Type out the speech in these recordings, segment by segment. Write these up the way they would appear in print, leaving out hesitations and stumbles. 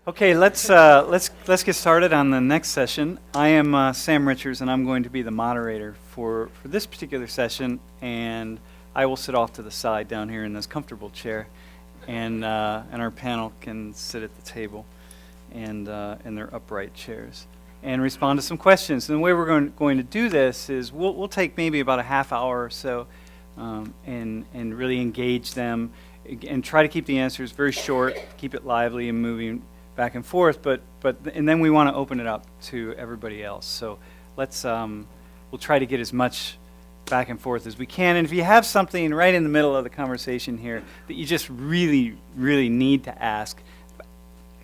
Okay, let's get started on the next session. I am Sam Richards, and I'm going to be the moderator for this particular session, and I will sit off to the side down here in this comfortable chair, and our panel can sit at the table, and in their upright chairs, and respond to some questions. And the way we're going to do this is we'll take maybe about a half hour or so, and really engage them, and try to keep the answers very short, keep it lively and moving back and forth, and then we want to open it up to everybody else. So we'll try to get as much back and forth as we can. And if you have something right in the middle of the conversation here that you just really, really need to ask,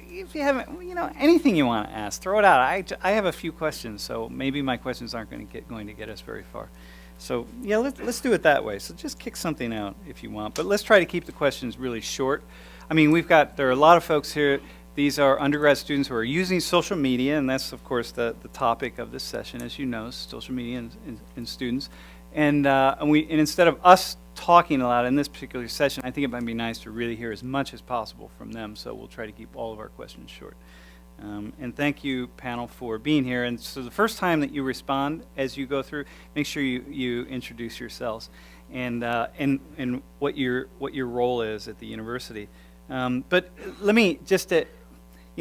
if you haven't, anything you want to ask, throw it out. I have a few questions, so maybe my questions aren't going to get us very far. So yeah, let's do it that way. So just kick something out if you want, but let's try to keep the questions really short. I mean, there are a lot of folks here. These are undergrad students who are using social media, and that's, of course, the topic of this session, as you know, social media and students. And instead of us talking a lot in this particular session, I think it might be nice to really hear as much as possible from them, so we'll try to keep all of our questions short. And thank you, panel, for being here. And so the first time that you respond as you go through, make sure you introduce yourselves and what your role is at the university. But let me just...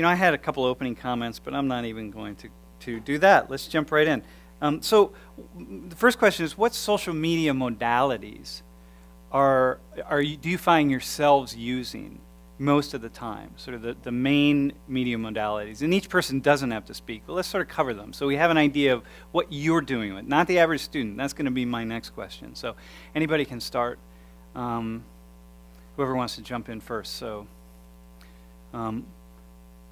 I had a couple opening comments, but I'm not even going to do that. Let's jump right in. So the first question is, what social media modalities do you find yourselves using most of the time? Sort of the main media modalities. And each person doesn't have to speak, but let's sort of cover them so we have an idea of what you're doing with, not the average student. That's going to be my next question. So anybody can start. Whoever wants to jump in first. So.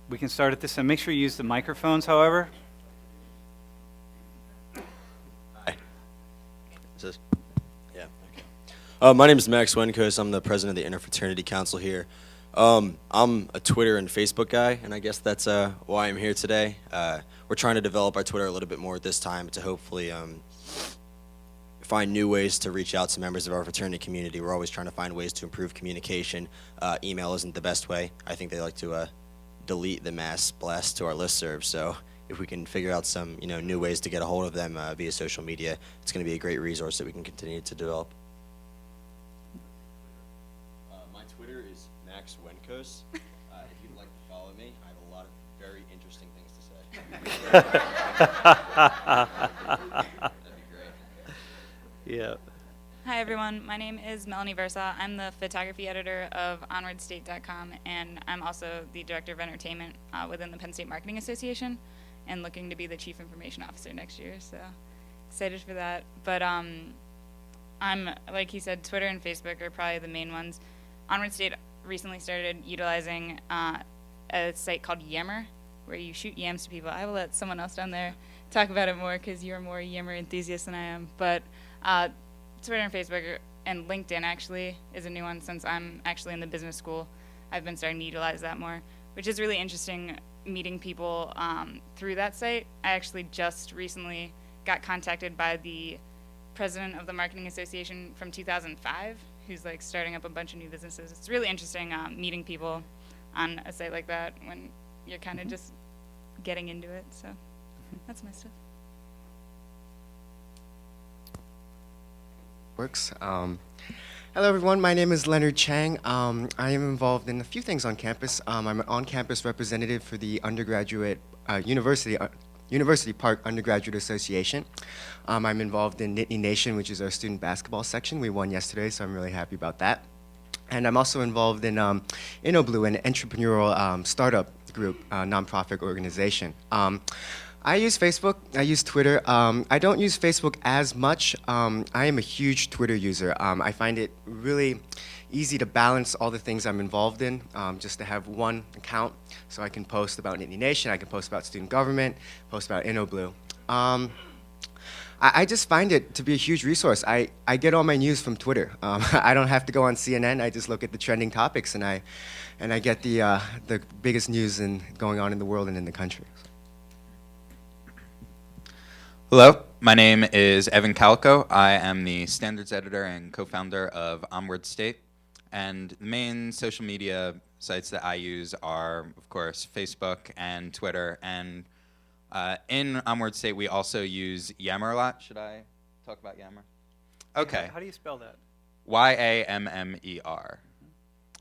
We can start at this end. Make sure you use the microphones, however. Hi. Is this? Yeah. Okay. My name is Max Wenkos. I'm the president of the Interfraternity Council here. I'm a Twitter and Facebook guy, and I guess that's why I'm here today. We're trying to develop our Twitter a little bit more at this time to hopefully find new ways to reach out to members of our fraternity community. We're always trying to find ways to improve communication. Email isn't the best way. I think they like to delete the mass blast to our listserv. So if we can figure out some new ways to get a hold of them via social media, it's going to be a great resource that we can continue to develop. My Twitter is Max Wenkos. If you'd like to follow me, I have a lot of very interesting things to say. That'd be great. Yeah. Hi everyone, my name is Melanie Versa. I'm the photography editor of OnwardState.com, and I'm also the director of entertainment within the Penn State Marketing Association, and looking to be the chief information officer next year, so excited for that. But I'm, like he said, Twitter and Facebook are probably the main ones. Onward State recently started utilizing a site called Yammer, where you shoot yams to people. I will let someone else down there talk about it more, because you're more Yammer enthusiast than I am. But Twitter and Facebook and LinkedIn actually is a new one. Since I'm actually in the business school, I've been starting to utilize that more, which is really interesting, meeting people through that site. I actually just recently got contacted by the president of the Marketing Association from 2005, who's like starting up a bunch of new businesses. It's really interesting meeting people on a site like that when you're kind of just getting into it. So that's my stuff. Works. Hello everyone, my name is Leonard Chang. I am involved in a few things on campus. I'm an on-campus representative for the undergraduate University Park Undergraduate Association. I'm involved in Nittany Nation, which is our student basketball section. We won yesterday, so I'm really happy about that. And I'm also involved in InnoBlue, an entrepreneurial startup group, nonprofit organization. I use Facebook, I use Twitter. I don't use Facebook as much. I am a huge Twitter user. I find it really easy to balance all the things I'm involved in, just to have one account so I can post about Nittany Nation, I can post about student government, post about InnoBlue. I just find it to be a huge resource. I get all my news from Twitter. I don't have to go on CNN. I just look at the trending topics, and I get the biggest news going on in the world and in the country. Hello, my name is Evan Calico. I am the standards editor and co-founder of Onward State. And the main social media sites that I use are, of course, Facebook and Twitter. And in Onward State, we also use Yammer a lot. Should I talk about Yammer? Okay. How do you spell that? Yammer.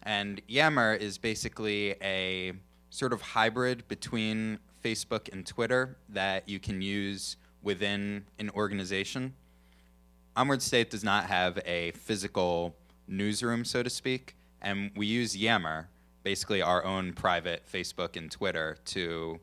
And Yammer is basically a sort of hybrid between Facebook and Twitter that you can use within an organization. Onward State does not have a physical newsroom, so to speak, and we use Yammer, basically our own private Facebook and Twitter, to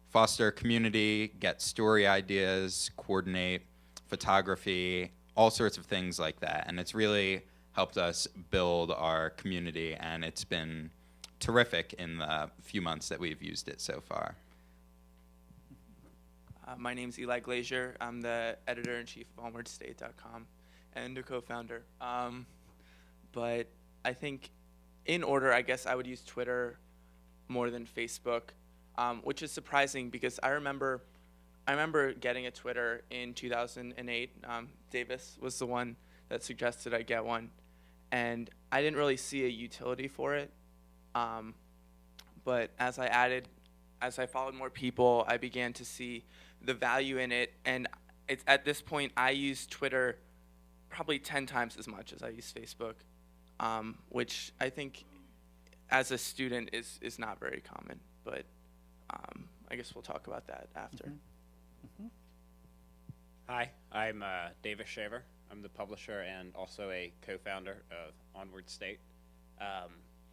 foster community, get story ideas, coordinate photography, all sorts of things like that. And it's really helped us build our community, and it's been terrific in the few months that we've used it so far. My name's Eli Glazier. I'm the editor-in-chief of OnwardState.com and a co-founder. But I think in order, I guess I would use Twitter more than Facebook, which is surprising because I remember getting a Twitter in 2008. Davis was the one that suggested I get one, and I didn't really see a utility for it. But as I followed more people, I began to see the value in it, and it's at this point I use Twitter probably 10 times as much as I use Facebook, which I think as a student is not very common, but I guess we'll talk about that after. Hi, I'm Davis Shaver. I'm the publisher and also a co-founder of Onward State.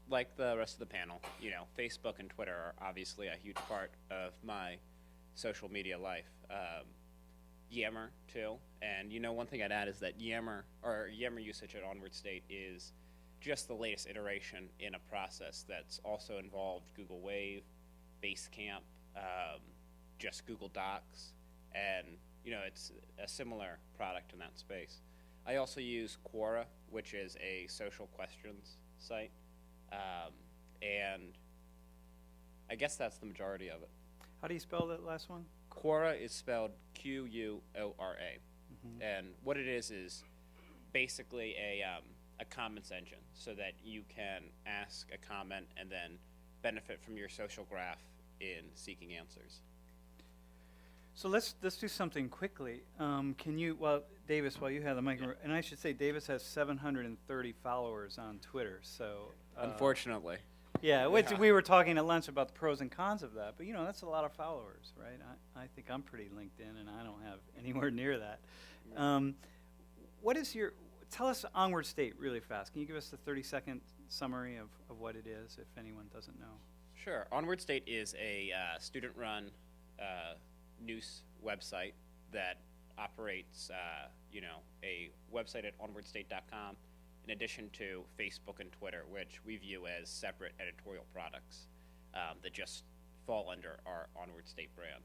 Like the rest of the panel, Facebook and Twitter are obviously a huge part of my social media life. Yammer too, and one thing I'd add is that Yammer usage at Onward State is just the latest iteration in a process that's also involved Google Wave, Basecamp, just Google Docs, and it's a similar product in that space. I also use Quora, which is a social questions site, and I guess that's the majority of it. How do you spell that last one? Quora is spelled Quora, and what it is basically a comments engine, so that you can ask a comment and then benefit from your social graph in seeking answers. So let's do something quickly. Davis, while you have the microphone, and I should say Davis has 730 followers on Twitter. So Unfortunately. yeah, which we were talking at lunch about the pros and cons of that. But that's a lot of followers, right? I think I'm pretty LinkedIn, and I don't have anywhere near that. Tell us Onward State really fast. Can you give us the 30-second summary of what it is, if anyone doesn't know? Sure. Onward State is a student-run news website that operates, a website at onwardstate.com, in addition to Facebook and Twitter, which we view as separate editorial products that just fall under our Onward State brand.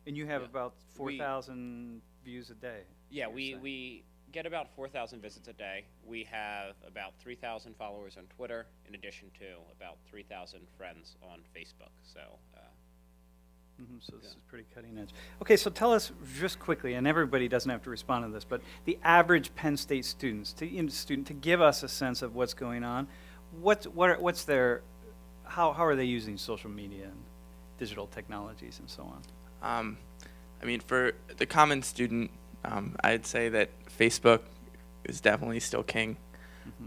And you have yeah. about 4,000 views a day. Yeah, you're saying. we get about 4,000 visits a day. We have about 3,000 followers on Twitter, in addition to about 3,000 friends on Facebook. So. So this is pretty cutting edge. Okay, so tell us just quickly, and everybody doesn't have to respond to this, but the average Penn State student, to give us a sense of what's going on, how are they using social media and digital technologies and so on? For the common student, I'd say that Facebook is definitely still king.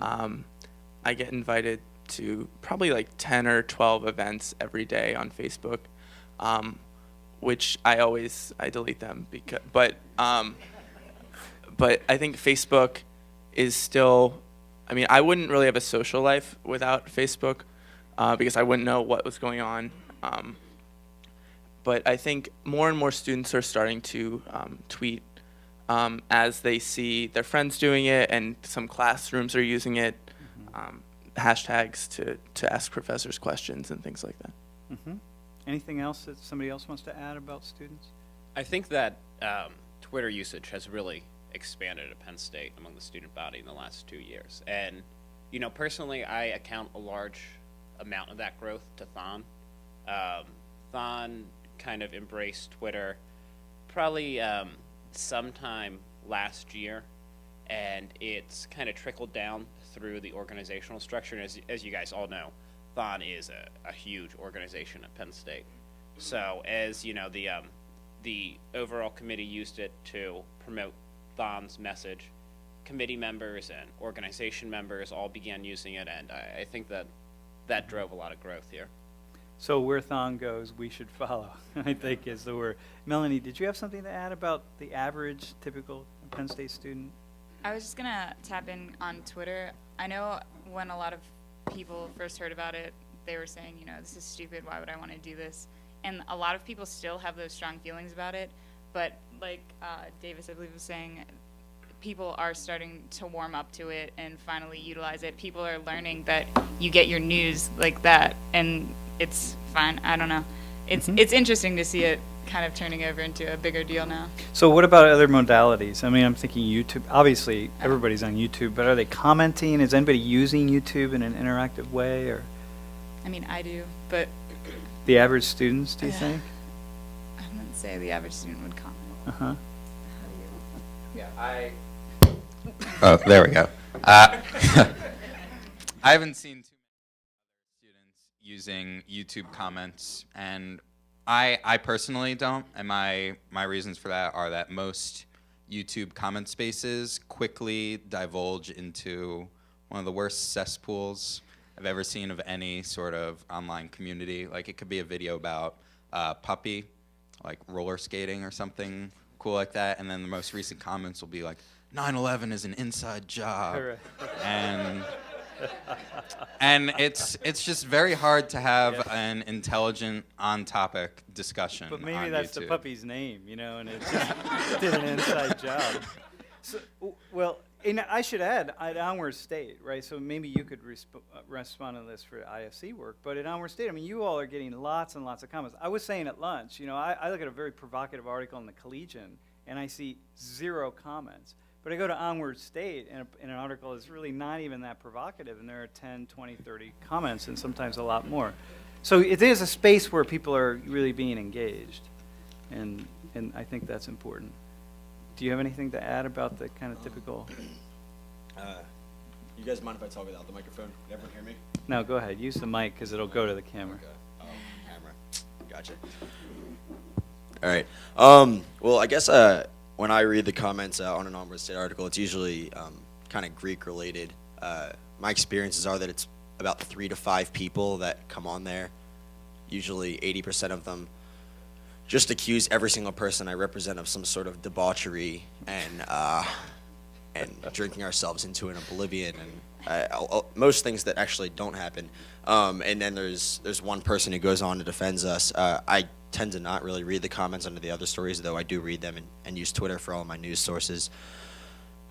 I get invited to probably like 10 or 12 events every day on Facebook. Which I delete them but I think Facebook is still, I wouldn't really have a social life without Facebook, because I wouldn't know what was going on. But I think more and more students are starting to tweet as they see their friends doing it, and some classrooms are using it, hashtags to ask professors questions and things like that. Anything else that somebody else wants to add about students? I think that Twitter usage has really expanded at Penn State among the student body in the last 2 years. And, personally, I account a large amount of that growth to Thon. Thon kind of embraced Twitter probably sometime last year, and it's kind of trickled down through the organizational structure. And as you guys all know, Thon is a huge organization at Penn State. So as you know, the overall committee used it to promote Thon's message. Committee members and organization members all began using it, and I think that drove a lot of growth here. So where Thon goes, we should follow, I think is the word. Melanie, did you have something to add about the average typical Penn State student? I was just gonna tap in on Twitter. I know when a lot of people first heard about it, they were saying, you know, this is stupid, why would I want to do this? And a lot of people still have those strong feelings about it, but like Davis, I believe, was saying, people are starting to warm up to it and finally utilize it. People are learning that you get your news like that, and it's fine. I don't know. It's interesting to see it kind of turning over into a bigger deal now. So what about other modalities? I mean, I'm thinking YouTube. Obviously, everybody's on YouTube, but are they commenting? Is anybody using YouTube in an interactive way, or I mean, I do, but the average students, do you think? I wouldn't say the average student would comment. Uh-huh. Yeah, Oh, there we go. I haven't seen too many students using YouTube comments, and I personally don't. And my reasons for that are that most YouTube comment spaces quickly divulge into one of the worst cesspools I've ever seen of any sort of online community. Like, it could be a video about puppy, like roller skating or something cool like that, and then the most recent comments will be like, 9/11 is an inside job. Right. And it's just very hard to have an intelligent, on-topic discussion. But maybe on that's the YouTube. puppy's name, you know, and it just did an inside job. So, well, and I should add, at Onward State, right, so maybe you could respond to this for IFC work, but at Onward State, I mean, you all are getting lots and lots of comments. I was saying at lunch, you know, I look at a very provocative article in the Collegian, and I see 0 comments. But I go to Onward State, and an article is really not even that provocative, and there are 10, 20, 30 comments, and sometimes a lot more. So it is a space where people are really being engaged, and I think that's important. Do you have anything to add about the kind of typical? You guys mind if I talk without the microphone? Can everyone hear me? No, go ahead. Use the mic because it'll go to the camera. Okay. Oh, camera. Gotcha. All right. Well, I guess when I read the comments on an Onward State article, it's usually kind of Greek related. My experiences are that it's about 3 to 5 people that come on there. Usually 80% of them just accuse every single person I represent of some sort of debauchery and drinking ourselves into an oblivion and most things that actually don't happen. And then there's one person who goes on and defends us. I tend to not really read the comments under the other stories, though I do read them and use Twitter for all my news sources.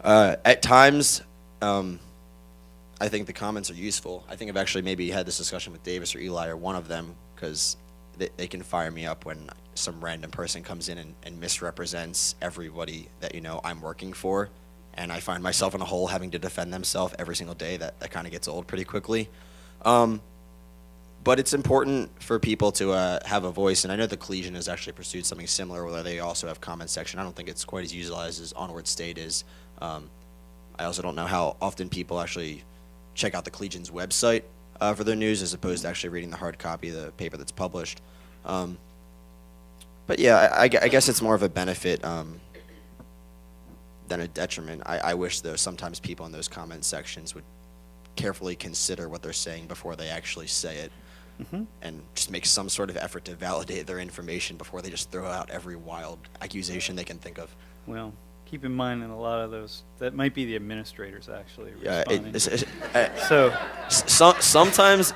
At times, I think the comments are useful. I think I've actually maybe had this discussion with Davis or Eli or one of them, because they can fire me up when some random person comes in and misrepresents everybody that, you know, I'm working for, and I find myself in a hole having to defend themselves every single day. That kind of gets old pretty quickly. But it's important for people to have a voice, and I know the Collegian has actually pursued something similar where they also have comment section. I don't think it's quite as utilized as Onward State is. I also don't know how often people actually check out the Collegian's website for their news as opposed to actually reading the hard copy of the paper that's published. But yeah, I guess it's more of a benefit than a detriment. I wish, though, sometimes people in those comment sections would carefully consider what they're saying before they actually say it, and just make some sort of effort to validate their information before they just throw out every wild accusation they can think of. Well, keep in mind in a lot of those, that might be the administrators actually Yeah, responding.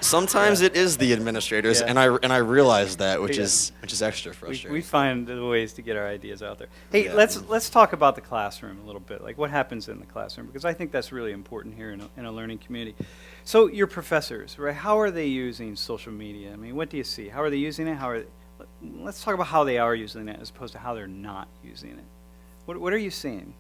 sometimes it is the administrators, Yeah. and I realize that, which Yeah. is extra We frustrating. find the ways to get our ideas out there. Hey, Yeah. let's talk about the classroom a little bit, like what happens in the classroom, because I think that's really important here in a learning community. So your professors, right? How are they using social media? I mean, what do you see? How are they using it? Let's talk about how they are using it as opposed to how they're not using it. What are you seeing?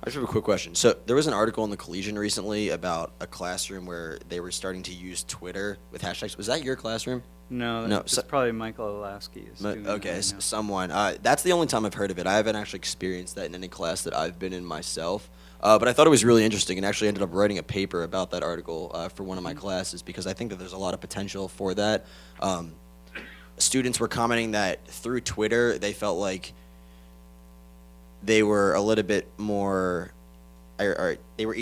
I just have a quick question. So there was an article in the Collegian recently about a classroom where they were starting to use Twitter with hashtags. Was that your classroom? No, No, it's so- probably Michael Olasky is doing that Okay, right now. someone. That's the only time I've heard of it. I haven't actually experienced that in any class that I've been in myself. But I thought it was really interesting and actually ended up writing a paper about that article for one of my classes because I think that there's a lot of potential for that. Students were commenting that through Twitter, they felt like they were a little bit more, or they were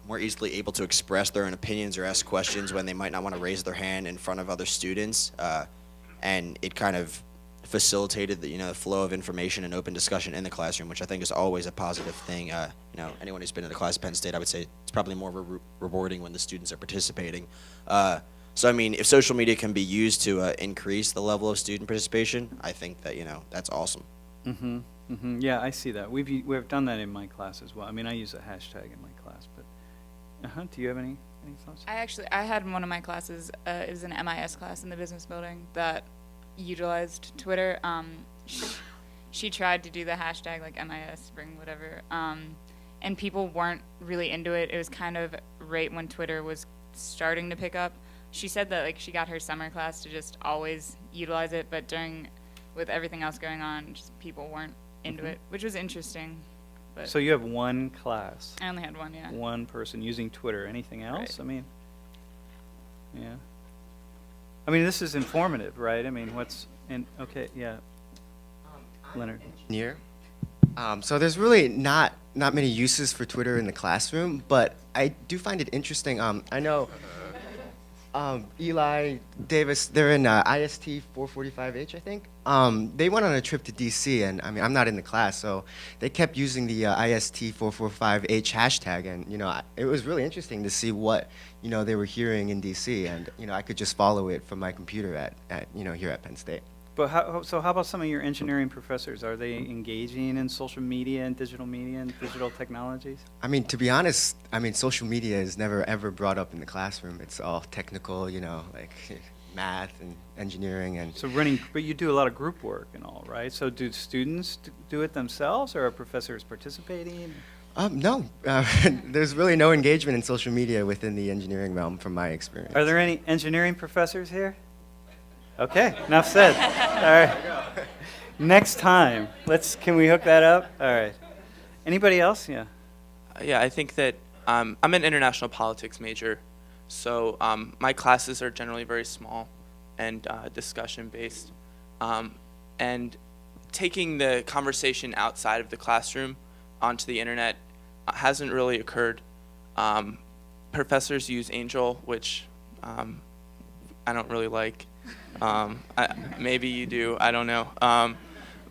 more easily able to express their own opinions or ask questions when they might not want to raise their hand in front of other students. And it kind of facilitated the flow of information and open discussion in the classroom, which I think is always a positive thing. Anyone who's been in a class at Penn State, I would say it's probably more rewarding when the students are participating. So I mean, if social media can be used to increase the level of student participation, I think that that's awesome. Mm-hmm. Mm-hmm. Yeah, I see that. We've done that in my class as well. I mean, I use a hashtag in my class, but do you have any thoughts? I had one of my classes, it was an MIS class in the business building that utilized Twitter. She tried to do the hashtag like MIS, bring whatever, and people weren't really into it. It was kind of right when Twitter was starting to pick up. She said that like she got her summer class to just always utilize it, but with everything else going on, just people weren't into it, which was interesting. But So you have one class, I only had one, yeah. one person using Twitter. Anything else? Right. I mean, yeah. I mean, this is informative, right? I mean, okay, yeah. Leonard. Engineer. So there's really not many uses for Twitter in the classroom, but I do find it interesting. I know Eli, Davis, they're in IST 445H, I think. They went on a trip to DC, and I mean, I'm not in the class, so they kept using the IST 445H hashtag, and it was really interesting to see what they were hearing in DC, and I could just follow it from my computer at here at Penn State. But how about some of your engineering professors? Are they engaging in social media and digital technologies? I mean, to be honest, social media is never ever brought up in the classroom. It's all technical, like math and engineering and. But you do a lot of group work and all, right? So do students do it themselves, or are professors participating? No, there's really no engagement in social media within the engineering realm, from my experience. Are there any engineering professors here? Okay, enough said. All right. Next time, can we hook that up? All right. Anybody else? Yeah. Yeah, I think that I'm an international politics major, so my classes are generally very small and discussion-based. And taking the conversation outside of the classroom onto the internet hasn't really occurred. Professors use Angel, which I don't really like. Maybe you do, I don't know.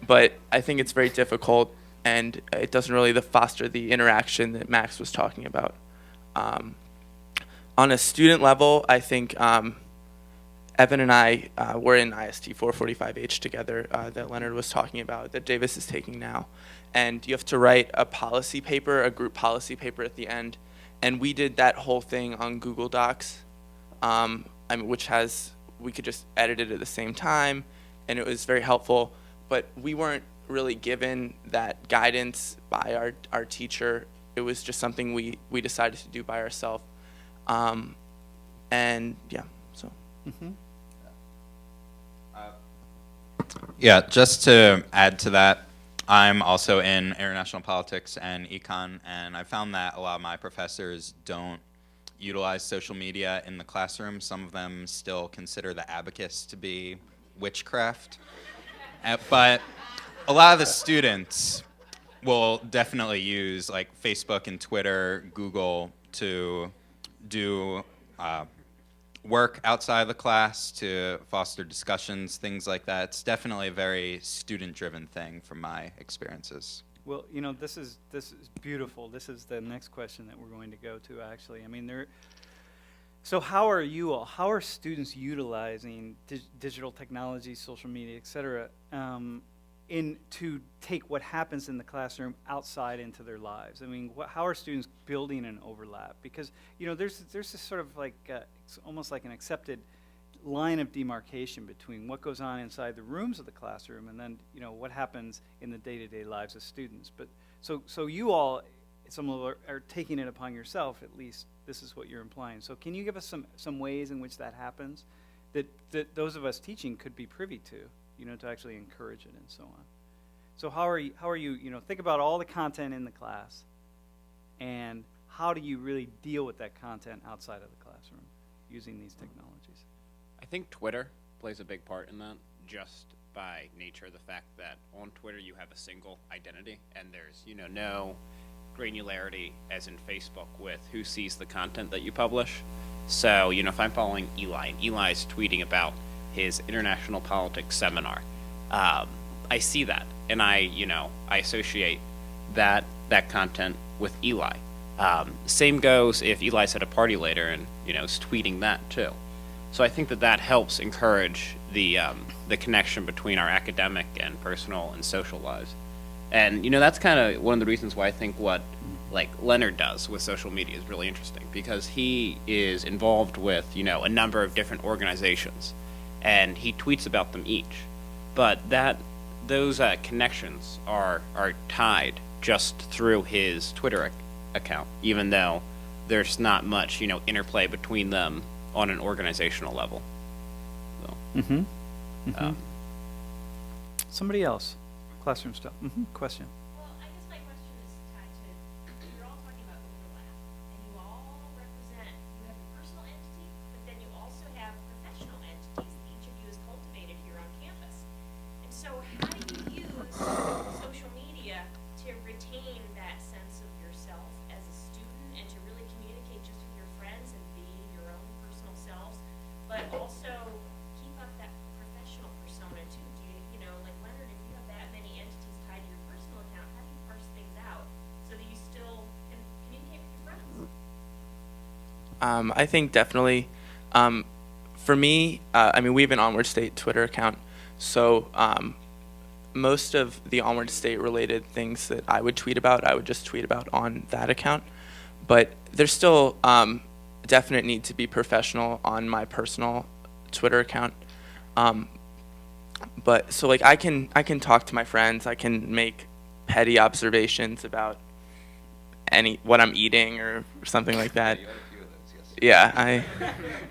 But I think it's very difficult, and it doesn't really foster the interaction that Max was talking about. On a student level, I think Evan and I were in IST 445H together that Leonard was talking about, that Davis is taking now. And you have to write a policy paper, a group policy paper at the end. And we did that whole thing on Google Docs, we could just edit it at the same time, and it was very helpful. But we weren't really given that guidance by our teacher. It was just something we decided to do by ourselves. And yeah, so. Mm-hmm. Yeah, just to add to that, I'm also in international politics and econ, and I found that a lot of my professors don't utilize social media in the classroom. Some of them still consider the abacus to be witchcraft. But a lot of the students will definitely use like Facebook and Twitter, Google to do work outside of the class, to foster discussions, things like that. It's definitely a very student-driven thing from my experiences. Well, this is beautiful. This is the next question that we're going to go to, actually. I mean, so how are students utilizing digital technology, social media, et cetera, to take what happens in the classroom outside into their lives? I mean, how are students building an overlap? Because, there's this sort of like, it's almost like an accepted line of demarcation between what goes on inside the rooms of the classroom and then what happens in the day-to-day lives of students. But so you all, some of you are taking it upon yourself, at least this is what you're implying. So can you give us some ways in which that happens that those of us teaching could be privy to, to actually encourage it and so on? So how are you think about all the content in the class and how do you really deal with that content outside of the classroom using these technologies? I think Twitter plays a big part in that, just by nature of the fact that on Twitter you have a single identity, and there's, no granularity as in Facebook with who sees the content that you publish. So, if I'm following Eli, and Eli's tweeting about his international politics seminar, I see that, and I associate that content with Eli. Same goes if Eli's at a party later and, is tweeting that too. So I think that helps encourage the connection between our academic and personal and social lives. And, that's kind of one of the reasons why I think what, Leonard does with social media is really interesting, because he is involved with, a number of different organizations, and he tweets about them each. But those connections are tied just through his Twitter account, even though there's not much, interplay between them on an organizational level. So, Somebody else? Classroom stuff. Question. Well, I guess my question is tied to, you're all talking about overlap, and you all represent, you have a personal entity, but then you also have professional entities that each of you has cultivated here on campus. And so how do you use social media to retain that sense of yourself as a student and to really communicate just with your friends and be your own personal selves, but also keep up that professional persona too? Do you know, like Leonard, if you have that many entities tied to your personal account, how do you parse things out so that you still can communicate with your friends? I think definitely. For me, we have an Onward State Twitter account, so most of the Onward State related things that I would tweet about, I would just tweet about on that account. But there's still definite need to be professional on my personal Twitter account. But so I can talk to my friends, I can make petty observations about what I'm eating or something like that. Yeah,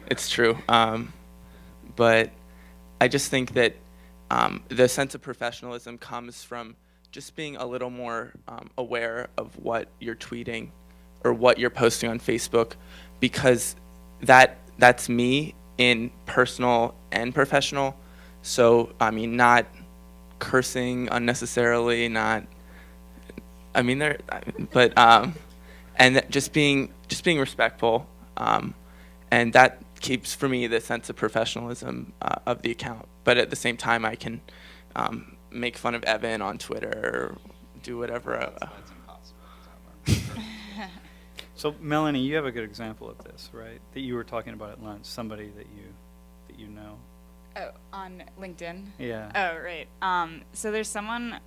it's true. But I just think that the sense of professionalism comes from just being a little more aware of what you're tweeting or what you're posting on Facebook, because that's me in personal and professional. So, not cursing unnecessarily, and just being respectful, and that keeps for me the sense of professionalism of the account. But at the same time, I can make fun of Evan on Twitter or do whatever. So, Melanie, you have a good example of this, right? That you were talking about at lunch. Somebody that you know. Oh, on LinkedIn? Yeah. Oh, right. So there's someone,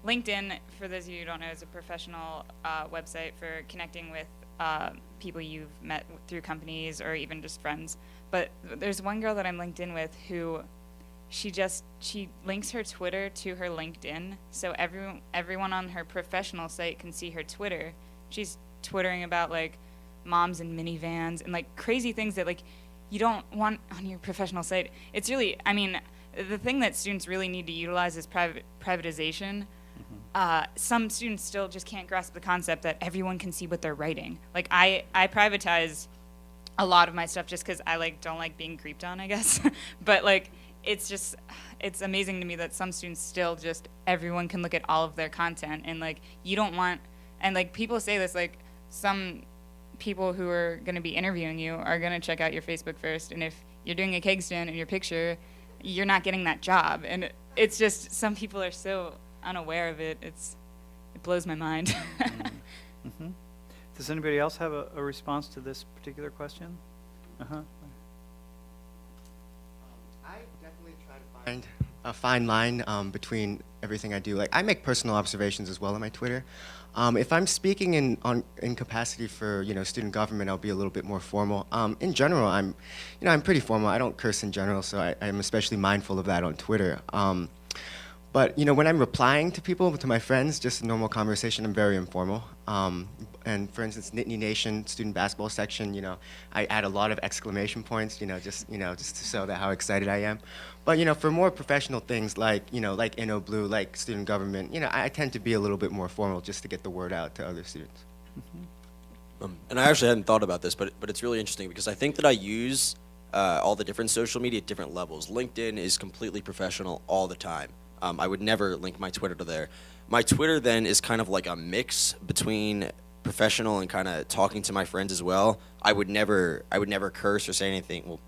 LinkedIn, for those of you who don't know, is a professional website for connecting with people you've met through companies or even just friends. But there's one girl that I'm linked in with who she links her Twitter to her LinkedIn, so everyone on her professional site can see her Twitter. She's twittering about moms and minivans and crazy things that you don't want on your professional site. It's really, the thing that students really need to utilize is privatization. Some students still just can't grasp the concept that everyone can see what they're writing. I privatize a lot of my stuff just because I don't like being creeped on, I guess. But it's amazing to me that some students still just, everyone can look at all of their content, and you don't want, and people say this, some people who are going to be interviewing you are going to check out your Facebook first, and if you're doing a keg stand in your picture, you're not getting that job. And it's just, some people are so unaware of it. It blows my mind. Does anybody else have a response to this particular question? I definitely try to find a fine line between everything I do. I make personal observations as well on my Twitter. If I'm speaking in capacity for student government, I'll be a little bit more formal. In general, I'm pretty formal. I don't curse in general, so I'm especially mindful of that on Twitter. But when I'm replying to people, to my friends, just a normal conversation, I'm very informal. And for instance, Nittany Nation student basketball section, I add a lot of exclamation points, just to show that how excited I am. But for more professional things like Inno Blue, like student government, I tend to be a little bit more formal just to get the word out to other students. And I actually hadn't thought about this, but it's really interesting because I think that I use all the different social media at different levels. LinkedIn is completely professional all the time. I would never link my Twitter to there. My Twitter then is kind of like a mix between professional and kind of talking to my friends as well. I would never curse or say anything. Well,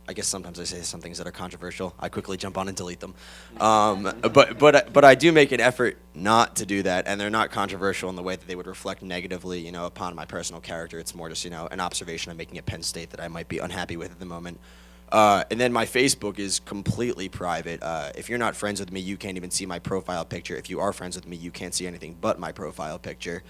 I guess sometimes I say some things that are controversial. I quickly jump on and delete them. But I do make an effort not to do that, and they're not controversial in the way that they would reflect negatively, upon my personal character. It's more just, an observation I'm making at Penn State that I might be unhappy with at the moment. And then my Facebook is completely private. If you're not friends with me, you can't even see my profile picture. If you are friends with me, you can't see anything but my profile picture.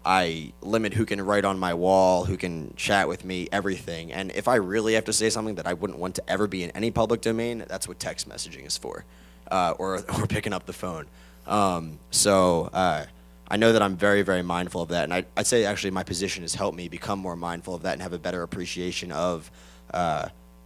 I limit who can write on my wall, who can chat with me, everything. And if I really have to say something that I wouldn't want to ever be in any public domain, that's what text messaging is for, or picking up the phone. So I know that I'm very, very mindful of that. And I'd say actually my position has helped me become more mindful of that and have a better appreciation of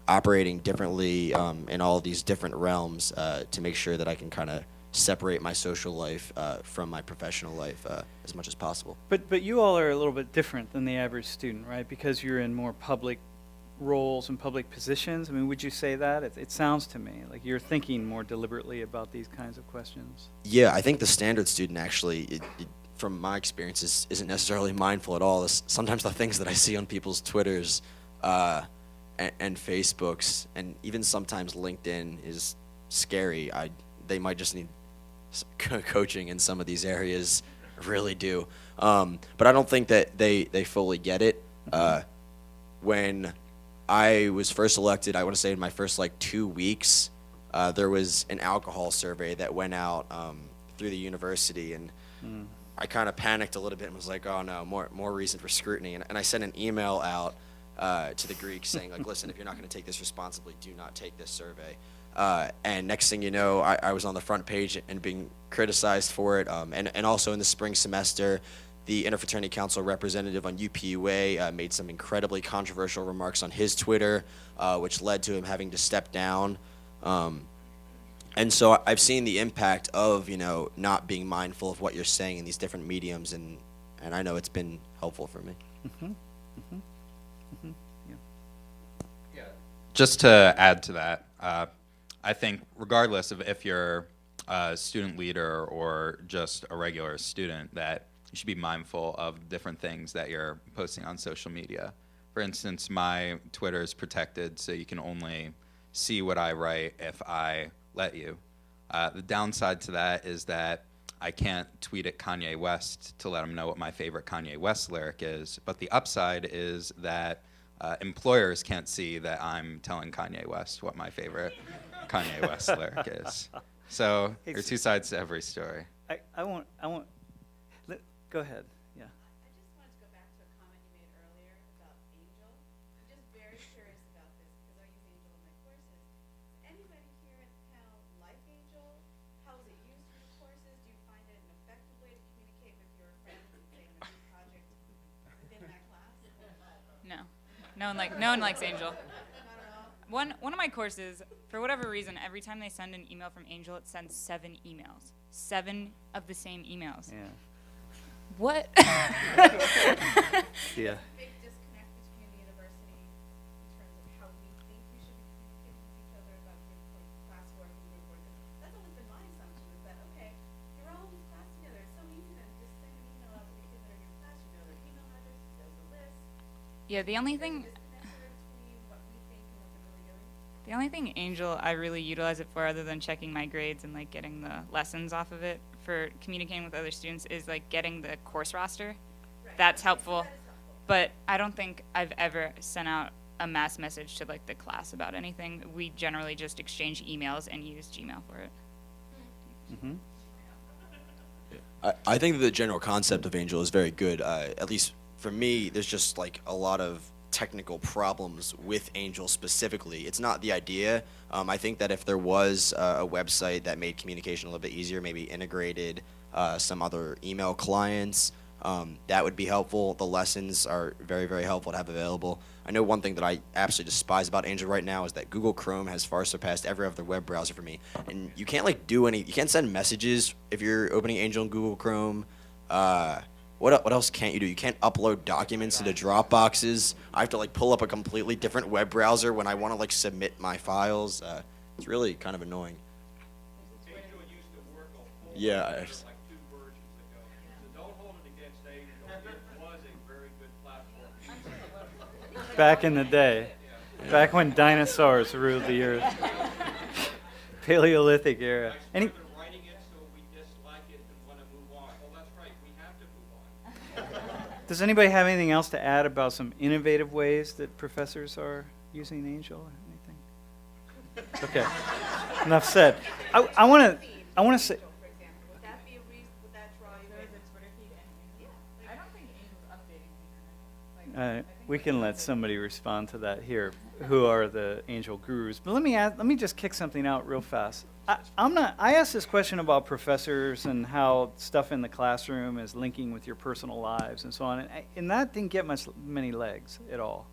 operating differently in all these different realms to make sure that I can kind of separate my social life from my professional life as much as possible. But you all are a little bit different than the average student, right? Because you're in more public roles and public positions. I mean, would you say that? It sounds to me like you're thinking more deliberately about these kinds of questions. Yeah, I think the standard student actually, from my experience, isn't necessarily mindful at all. Sometimes the things that I see on people's Twitters and Facebooks, and even sometimes LinkedIn is scary. They might just need coaching in some of these areas, really do. But I don't think that they fully get it. When I was first elected, I want to say in my first 2 weeks, there was an alcohol survey that went out through the university, and I kind of panicked a little bit and was like, oh no, more reason for scrutiny. And I sent an email out to the Greeks saying, listen, if you're not going to take this responsibly, do not take this survey. And next thing you know, I was on the front page and being criticized for it. And also in the spring semester, the Interfraternity Council representative on UPUA made some incredibly controversial remarks on his Twitter, which led to him having to step down. And so I've seen the impact of, not being mindful of what you're saying in these different mediums, and I know it's been helpful for me. Yeah. Just to add to that, I think regardless of if you're a student leader or just a regular student, that you should be mindful of different things that you're posting on social media. For instance, my Twitter is protected, so you can only see what I write if I let you. The downside to that is that I can't tweet at Kanye West to let him know what my favorite Kanye West lyric is, but the upside is that employers can't see that I'm telling Kanye West what my favorite Kanye West lyric is. So there are two sides to every story. I won't. Go ahead. Yeah. I just wanted to go back to a comment you made earlier about Angel. I'm just very curious about this because I use Angel in my courses. Does anybody here at the panel like Angel? How is it used in your courses? Do you find it an effective way to communicate with your friends and say in a group project within that class? No. No one likes Angel. One of my courses, for whatever reason, every time they send an email from Angel, it sends 7 emails. 7 of the same emails. Yeah. What? Yeah. Big disconnect between the university in terms of how we think we should be communicating with each other about group classwork and group work. That's always been my assumption is that, okay, you're all in this class together. It's so easy then to just send an email out to the kids that are in your class. You know their email addresses, there's a list. Yeah, the only thing Between what we think and what they're really doing. The only thing Angel I really utilize it for, other than checking my grades and getting the lessons off of it for communicating with other students, is getting the course roster. That's helpful. But I don't think I've ever sent out a mass message to the class about anything. We generally just exchange emails and use Gmail for it. I think that the general concept of Angel is very good. At least for me, there's just a lot of technical problems with Angel specifically. It's not the idea. I think that if there was a website that made communication a little bit easier, maybe integrated some other email clients, that would be helpful. The lessons are very, very helpful to have available. I know one thing that I absolutely despise about Angel right now is that Google Chrome has far surpassed every other web browser for me. And you can't you can't send messages if you're opening Angel in Google Chrome. what else can't you do? You can't upload documents into Dropboxes. I have to like pull up a completely different web browser when I want to like submit my files. It's really kind of annoying. Yeah. Like 2 versions ago. So don't hold it against Angel. It was a very good platform. Back in the day, back when dinosaurs ruled the earth, Paleolithic era. Any? They're writing it so we dislike it and want to move on. Oh, that's right. We have to move on. Does anybody have anything else to add about some innovative ways that professors are using Angel or anything? Okay, enough said. I want to say. For example, would that be a reason, would that draw you in? I don't think Angel's updating anything. We can let somebody respond to that here, who are the Angel gurus. But let me just kick something out real fast. I asked this question about professors and how stuff in the classroom is linking with your personal lives and so on, and that didn't get many legs at all.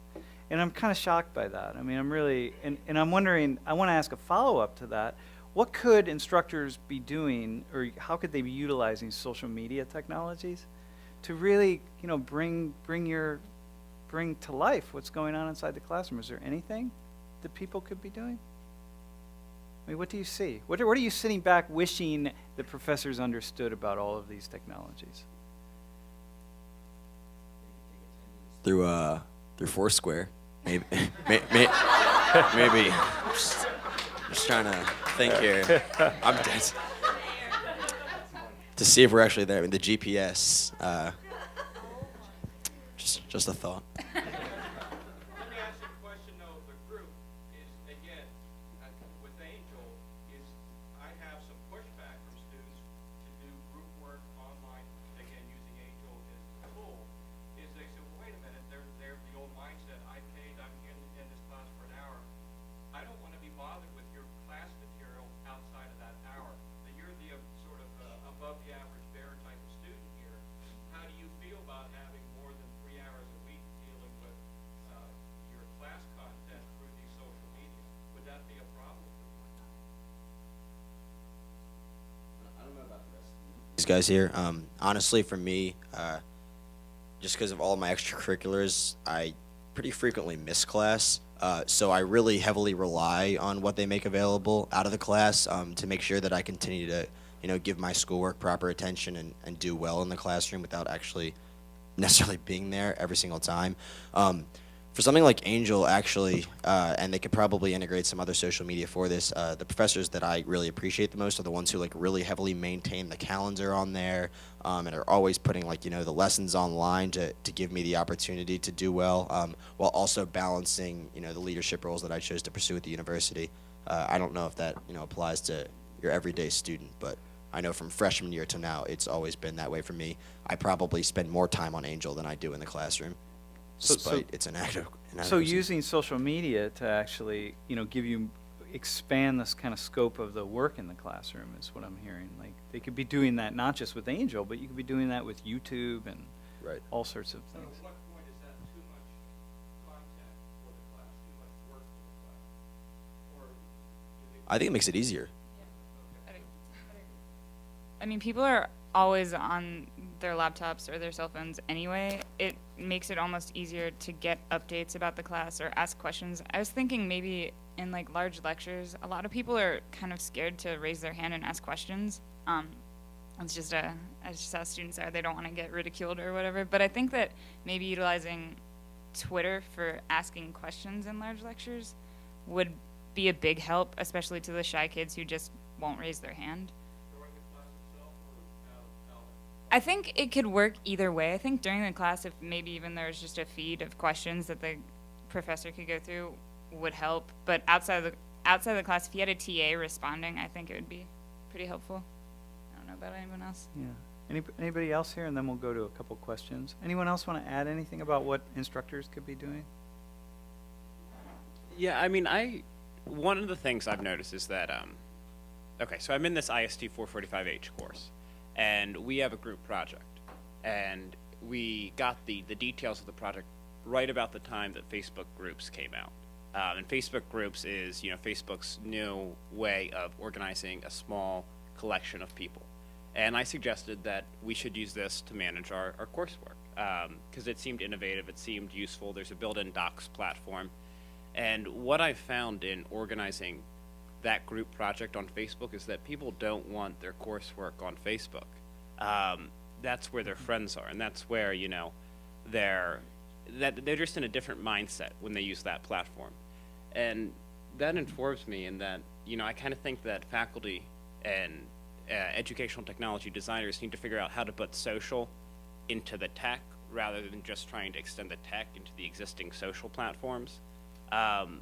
And I'm kind of shocked by that. I mean, I'm really, and I'm wondering, I want to ask a follow-up to that. What could instructors be doing, or how could they be utilizing social media technologies to really, bring to life what's going on inside the classroom? Is there anything that people could be doing? I mean, what do you see? What are you sitting back wishing that professors understood about all of these technologies? Through Foursquare, maybe. Maybe. Just trying to think here. I'm dead. To see if we're actually there. I mean, the GPS. Just a thought. Let me ask you a question, though. The group is, again, with Angel, is I have some pushback from students to do group work online, again, using Angel as a tool, is they say, well, wait a minute, they're the old mindset. I paid, I'm in this class for an hour. I don't want to be bothered with your class material outside of that hour. That you're the sort of above the average bear type of student here. How do you feel about having more than 3 hours a week dealing with your class content through these social media? Would that be a problem? I don't know about the rest of these guys here. Honestly, for me, just because of all my extracurriculars, I pretty frequently miss class. So I really heavily rely on what they make available out of the class to make sure that I continue to, give my schoolwork proper attention and do well in the classroom without actually necessarily being there every single time. For something like Angel, actually, and they could probably integrate some other social media for this, the professors that I really appreciate the most are the ones who really heavily maintain the calendar on there and are always putting the lessons online to give me the opportunity to do well, while also balancing the leadership roles that I chose to pursue at the university. I don't know if that applies to your everyday student, but I know from freshman year to now it's always been that way for me. I probably spend more time on Angel than I do in the classroom. Despite it's So using social media to actually, expand this kind of scope of the work in the classroom is what I'm hearing. Like they could be doing that not just with Angel, but you could be doing that with YouTube and Right. all sorts of things. At what point is that too much content for the class, too much work for the class? Or do you think I think it makes it easier. I mean, people are always on their laptops or their cell phones anyway. It makes it almost easier to get updates about the class or ask questions. I was thinking maybe in large lectures, a lot of people are kind of scared to raise their hand and ask questions. It's just how students are. They don't want to get ridiculed or whatever. But I think that maybe utilizing Twitter for asking questions in large lectures would be a big help, especially to the shy kids who just won't raise their hand. during the class itself or out? I think it could work either way. I think during the class, if maybe even there was just a feed of questions that the professor could go through, would help. But outside of the class, if you had a TA responding, I think it would be pretty helpful. I don't know about anyone else. Yeah. Anybody else here? And then we'll go to a couple questions. Anyone else want to add anything about what instructors could be doing? Yeah, I mean, one of the things I've noticed is that, okay, so I'm in this IST 445H course, and we have a group project, and we got the details of the project right about the time that Facebook groups came out. And Facebook groups is, Facebook's new way of organizing a small collection of people. And I suggested that we should use this to manage our coursework because it seemed innovative, it seemed useful. There's a built-in docs platform. And what I've found in organizing that group project on Facebook is that people don't want their coursework on Facebook. That's where their friends are, and that's where, you know, they're just in a different mindset when they use that platform. And that informs me in that, you know, I kind of think that faculty and educational technology designers need to figure out how to put social into the tech rather than just trying to extend the tech into the existing social platforms. And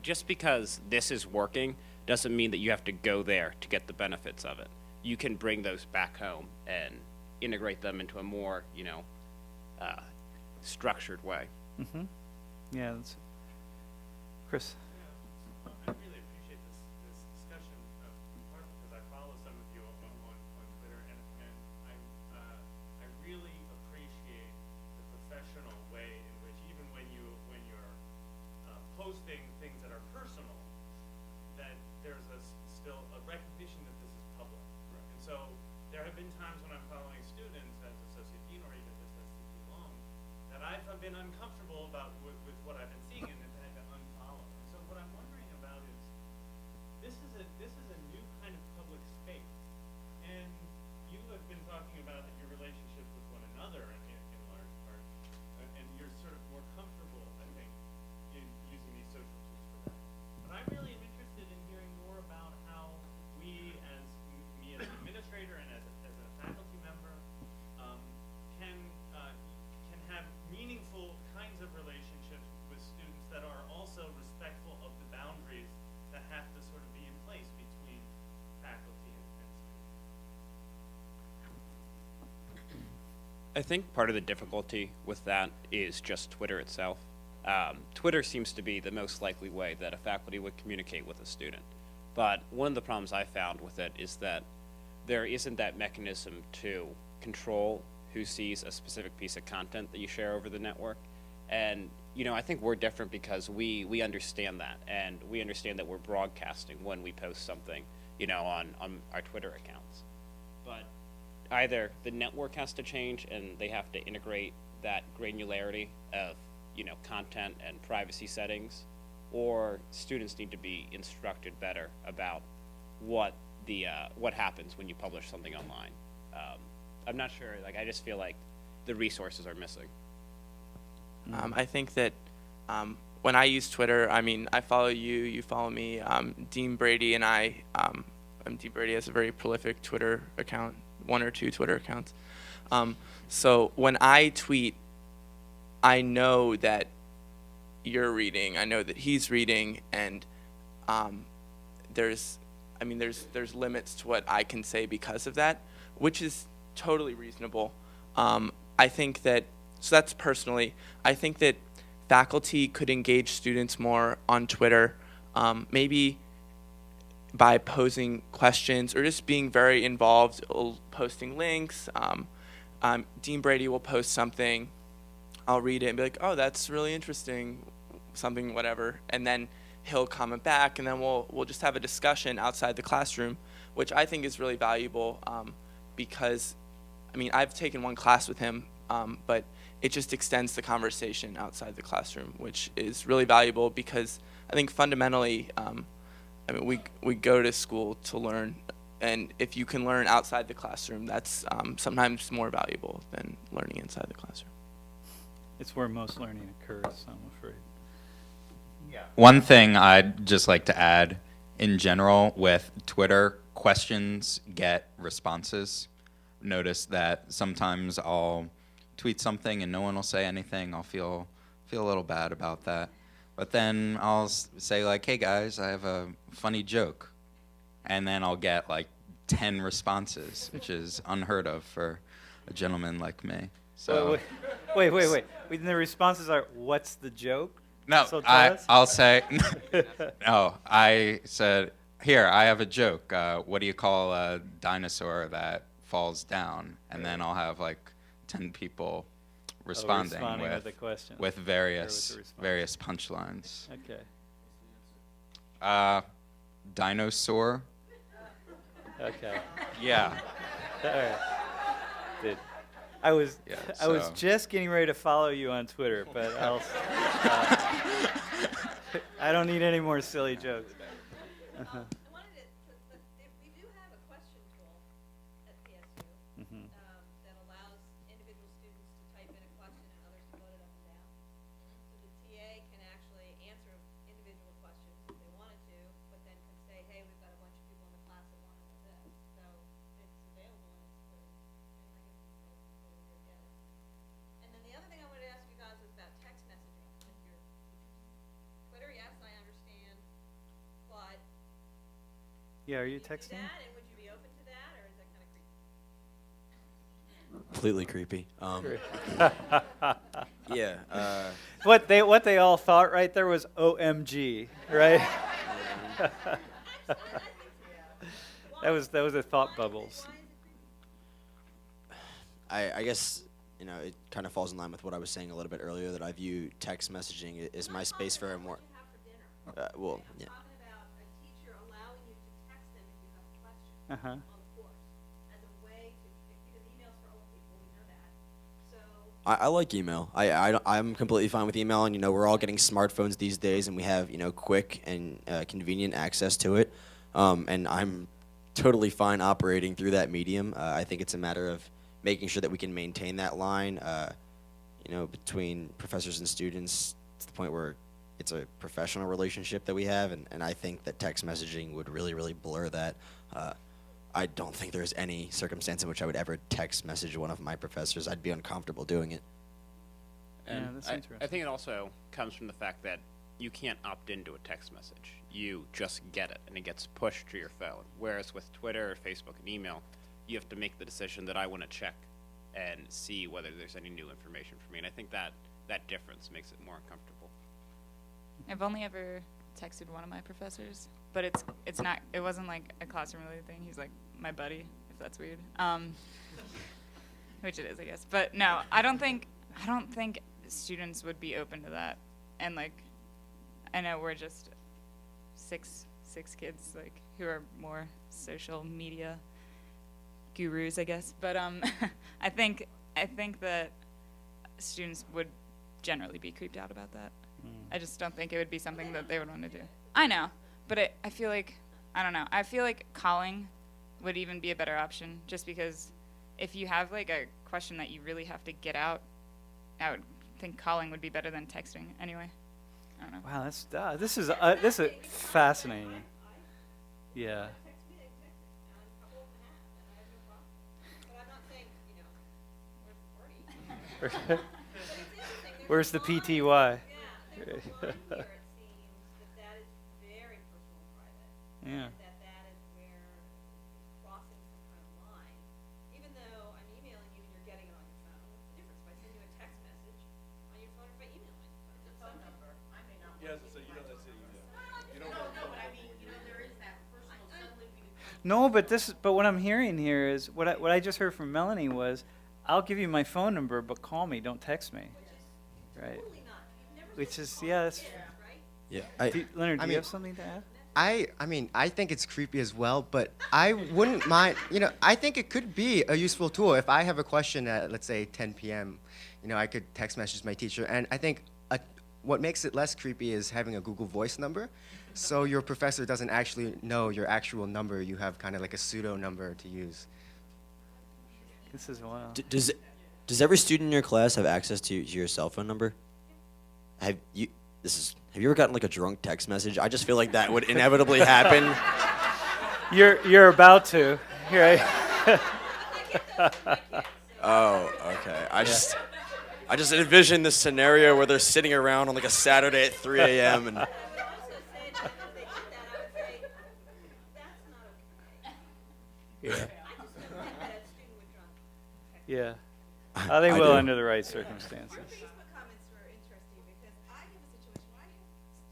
just because this is working doesn't mean that you have to go there to get the benefits of it. You can bring those back home and integrate them into a more, you know, structured way. Mm-hmm. Yeah, that's Chris. I really appreciate this discussion, partly because I follow some of you on Twitter, and I really appreciate the professional way in which even when you're posting things that are personal, that there's still a recognition that this is public. Right. And so there have been times when I'm following students as associate dean or even just as CT long that I've been uncomfortable about with what I've been seeing and have had to unfollow. And so what I'm wondering about is this is a new kind of public space, and you have been talking about your relationships with one another in large part, and you're sort of more comfortable, I think, in using these social tools for that. But I really am interested in hearing more about how we, as me as an administrator and as a faculty member, can have meaningful kinds of relationships with students that are also respectful of the boundaries that have to sort of be in place between faculty and students. I think part of the difficulty with that is just Twitter itself. Twitter seems to be the most likely way that a faculty would communicate with a student. But one of the problems I found with it is that there isn't that mechanism to control who sees a specific piece of content that you share over the network. And, you know, I think we're different because we understand that, and we understand that we're broadcasting when we post something, you know, on our Twitter accounts. But either the network has to change and they have to integrate that granularity of, you know, content and privacy settings, or students need to be instructed better about what happens when you publish something online. I'm not sure, like, I just feel like the resources are missing. I think that when I use Twitter, I mean, I follow you, you follow me. Dean Brady and Dean Brady has a very prolific Twitter account, 1 or 2 Twitter accounts. So when I tweet, I know that you're reading, I know that he's reading, and there's limits to what I can say because of that, which is totally reasonable. I think that, so that's personally, I think that faculty could engage students more on Twitter, maybe by posing questions or just being very involved, posting links. Dean Brady will post something, I'll read it and be like, oh, that's really interesting, something, whatever, and then he'll comment back, and then we'll just have a discussion outside the classroom, which I think is really valuable, because, I mean, I've taken one class with him, but it just extends the conversation outside the classroom, which is really valuable because I think fundamentally, I mean, we go to school to learn, and if you can learn outside the classroom, that's sometimes more valuable than learning inside the classroom. It's where most learning occurs, I'm afraid. One thing I'd just like to add, in general, with Twitter, questions get responses. Notice that sometimes I'll tweet something and no one will say anything. I'll feel a little bad about that. But then I'll say, like, hey guys, I have a funny joke. And then I'll get like 10 responses, which is unheard of for a gentleman like me. So Wait. The responses are, what's the joke? no, So tell us. I'll say, no, I said, here, I have a joke. What do you call a dinosaur that falls down? And then I'll have like 10 people responding with a question. with Or various with a response. various punchlines. Okay. Dinosaur. Okay. Yeah. All right. Good. I was Yeah, I was so- just getting ready to follow you on Twitter, but I'll I don't need any more silly jokes. I wanted to, we do have a question tool at PSU Mhm. that allows individual students to type in a question and others to vote it up and down. So the TA can actually answer individual questions if they wanted to, but then can say, hey, we've got a bunch of people in the class that want to know this. So it's available and it's free. And I guess it's totally go get it. And then the other thing I wanted to ask you guys was about text messaging. If you're Twitter, yes, I understand, but Yeah, are you would you do texting? that, and would you be open to that, or is that kind of creepy? Completely creepy. Yeah. What they all thought right there was OMG, right? That was the thought bubbles. I guess, it kind of falls in line with what I was saying a little bit earlier, that I view text messaging as my space for a more. Well, yeah. I'm talking about a teacher allowing you to text them if you have a question Uh-huh. on the course as a way to, because email's for old people, we know that. So I like email. I'm completely fine with email, and we're all getting smartphones these days, and we have quick and convenient access to it. And I'm totally fine operating through that medium. I think it's a matter of making sure that we can maintain that line, between professors and students to the point where it's a professional relationship that we have, and I think that text messaging would really, really blur that. I don't think there's any circumstance in which I would ever text message one of my professors. I'd be uncomfortable doing it. Yeah, And that's I interesting. think it also comes from the fact that you can't opt into a text message. You just get it, and it gets pushed to your phone. Whereas with Twitter, Facebook, and email, you have to make the decision that I want to check and see whether there's any new information for me. And I think that difference makes it more uncomfortable. I've only ever texted one of my professors, but it wasn't like a classroom related thing. He's like my buddy, if that's weird. Which it is, I guess. But no, I don't think students would be open to that. And like, I know we're just six kids like who are more social media gurus, I guess. But I think that students would generally be creeped out about that. I just don't think it would be something that they would want to do. I know, but I feel like, I don't know. I feel like calling would even be a better option, just because if you have like a question that you really have to get out, I would think calling would be better than texting anyway. I don't know. Wow, this is fascinating. Yeah. text me, they text it, and a couple of them have, and I have no problem. But I'm not saying, where's the party? But it's interesting. Where's the There's a PTY? line- Yeah, there's a line here, it seems, that is very personal and private. Yeah. And that is where it's crossing some kind of line. Even though I'm emailing you and you're getting it on your phone, what's the difference? If I send you a text message on your phone or if I email you? It's a phone number. I may not. Yes, so you know that's it. You don't No, but I mean, there is that personal, suddenly we become. No, but what I'm hearing here is what I just heard from Melanie was, I'll give you my phone number, but call me, don't text me. Right. Totally not. You've never Which seen is all yeah, this, that's. right? Yeah. Leonard, do I you mean- have something to add? I think it's creepy as well, but I wouldn't mind, I think it could be a useful tool. If I have a question at, let's say, 10 p.m., I could text message my teacher. And I think what makes it less creepy is having a Google Voice number. So your professor doesn't actually know your actual number. You have kind of like a pseudo number to use. This is wild. Does every student in your class have access to your cell phone number? Have you ever gotten like a drunk text message? I just feel like that would inevitably happen. You're about to, right? Oh, okay. I just envision this scenario where they're sitting around on like a Saturday at 3 a.m. and I would also say that if they did that, I would say, that's not okay. Yeah. I just don't think that a student would drunk text. Yeah. They I will do. under the right circumstances. Your Facebook comments were interesting because I have a situation where I have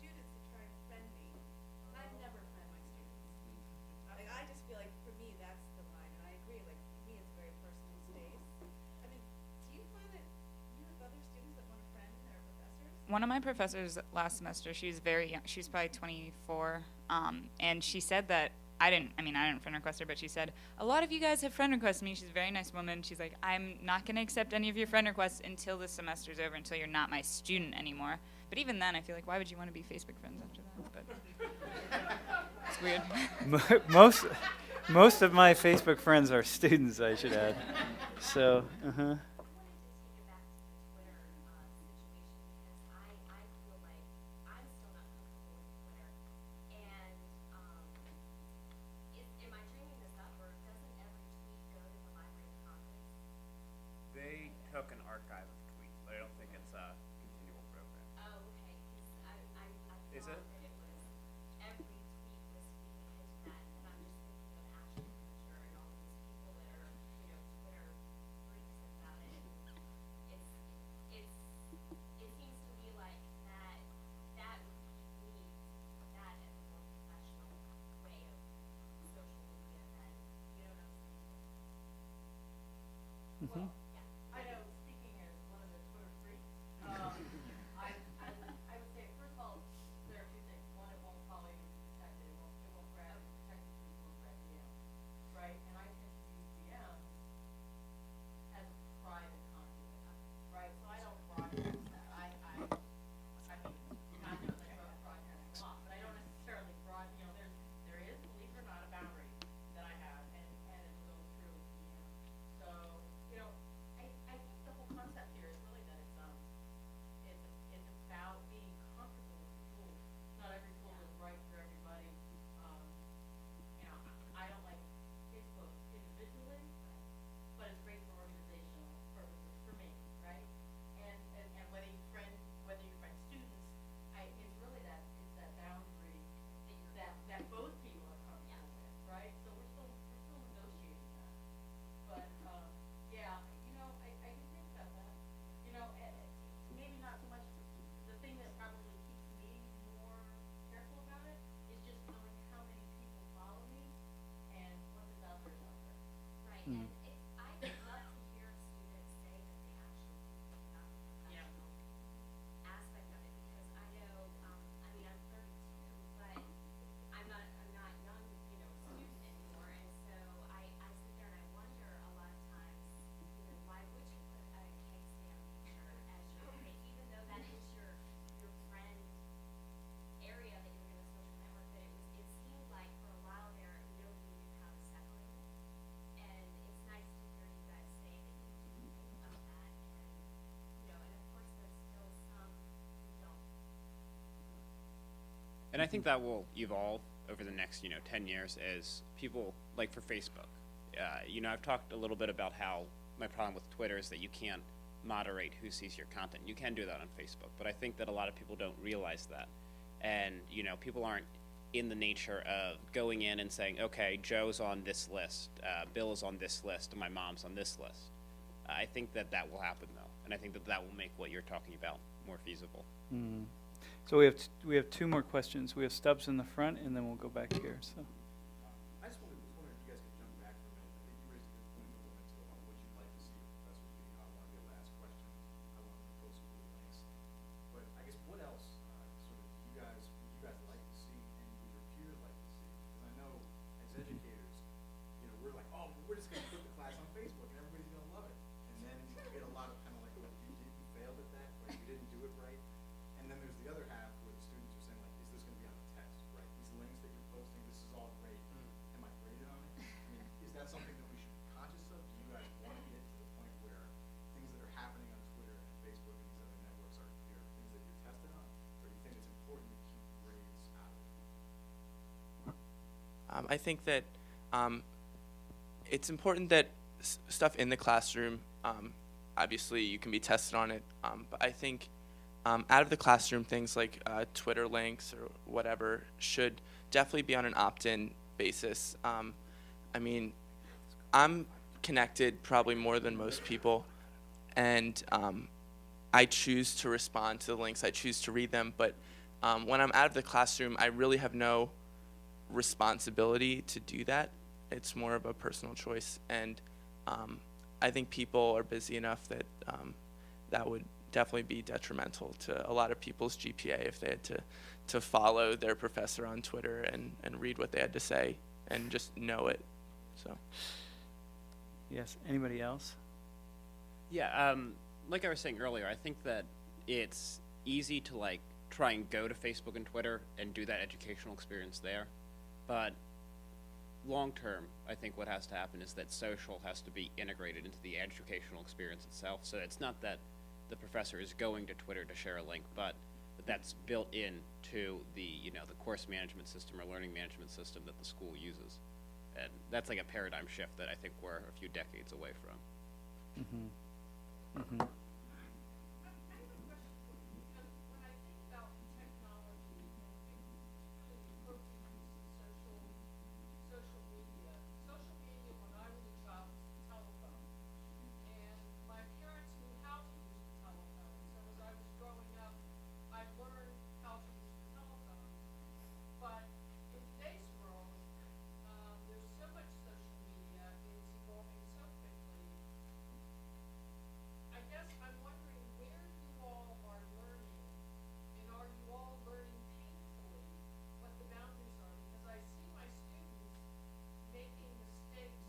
students that try to friend me, and I never friend my students. Like, I just feel like for me that's the line, and I agree. Like for me, it's very personal space. I mean, do you find that you have other students that want to friend their professors? One of my professors last semester, she's very young. She's probably 24, and she said that I didn't friend request her, but she said, a lot of you guys have friend requested me. She's a very nice woman. She's like, I'm not going to accept any of your friend requests until this semester's over, until you're not my student anymore. But even then, I feel like, why would you want to be Facebook friends after that? But it's weird. Most of my Facebook friends are students, I should add. So, uh-huh. They took an archive of tweets, but I don't think it's a continual program. Oh, okay, 'cause I Is thought it? that it was every tweet was feeding into that, and I'm just thinking of Ashton Kutcher and all these people that are, Twitter freaks about it. It seems to me like that would need that as a more professional way of social media than, you know what I'm saying? Mhm. I know, speaking as one of the Twitter freaks, I would say, first of all, there are two things. One, it won't follow you protected. It won't grab protected tweets, won't grab DMs, right? And I tend to use DMs as a private conduit, right? So I don't broadcast that. I mean, God knows I don't broadcast a lot, but I don't necessarily there is, believe it or not, a boundary that I have, and it will go through DMs. So, I think the whole concept here is really that it's about being comfortable with the tool. Not every tool is right for everybody. I don't like Facebook individually, but it's great for organizational purposes for me, right? And whether you friend students, it's really it's that boundary that both people are comfortable with, right? So we're still negotiating that. But yeah, I do think about that. Maybe not so much. The thing that probably keeps me more careful about it is just knowing how many people follow me, and once it's out there, it's out there. Right, Mm. and I would love to hear students say that they actually think about the professional aspect of it, because I know, I'm 32, but I'm not young, student anymore, and so I sit there and I wonder a lot of times, why would you put a cake stand picture as your cake, even though that is your friend area that you're gonna social network, but it seemed like for a while there, nobody knew how to separate it. And it's nice to hear you guys say that you do think about that, and of course there's still some who don't. And I think that will evolve over the next, 10 years as people, like for Facebook. I've talked a little bit about how my problem with Twitter is that you can't moderate who sees your content. You can do that on Facebook, but I think that a lot of people don't realize that. And, people aren't in the nature of going in and saying, okay, Joe's on this list, Bill is on this list, and my mom's on this list. I think that will happen, though, and I think that will make what you're talking about more feasible. Mm. So we have two more questions. We have Stubbs in the front, and then we'll go back here. So. I just was wondering if you guys could jump back for a minute. I think you raised a good point a little bit about what you'd like to see a professor do. I want to be able to ask questions. I want to post cool links. But I guess what else sort of would you guys like to see, and would your peers like to see? Because I know as educators, we're like, oh, we're just going to put the class on Facebook and everybody's going to love it. And then you get a lot of kind of like, well, you failed at that, or you didn't do it right. And then there's the other half where the students are saying, like, is this going to be on the test, right? These links that you're posting, this is all great. Am I graded on it? I mean, is that something that we should be conscious of? Do you guys want to get to the point where things that are happening on Twitter and Facebook and these other networks are things that you're tested on? Or do you think it's important to keep grades out of it? I think that it's important that stuff in the classroom, obviously you can be tested on it, but I think out of the classroom, things like Twitter links or whatever should definitely be on an opt-in basis. I mean, I'm connected probably more than most people, and I choose to respond to the links, I choose to read them, but when I'm out of the classroom, I really have no responsibility to do that. It's more of a personal choice, and I think people are busy enough that that would definitely be detrimental to a lot of people's GPA if they had to follow their professor on Twitter and read what they had to say and just know it. So. Yes. Anybody else? Yeah, like I was saying earlier, I think that it's easy to like try and go to Facebook and Twitter and do that educational experience there, but long term, I think what has to happen is that social has to be integrated into the educational experience itself. So it's not that the professor is going to Twitter to share a link, but that that's built in to the, the course management system or learning management system that the school uses. And that's like a paradigm shift that I think we're a few decades away from. Mm-hmm. Mm-hmm. I have a question for you, because when I think about technology and the appropriate use of social media, when I was a child was the telephone. And my parents knew how to use the telephone. So as I was growing up, I learned how to use the telephone. But in today's world, there's so much social media, it's evolving so quickly. I guess I'm wondering where you all are learning, and are you all learning painfully what the boundaries are? Because I see my students making mistakes.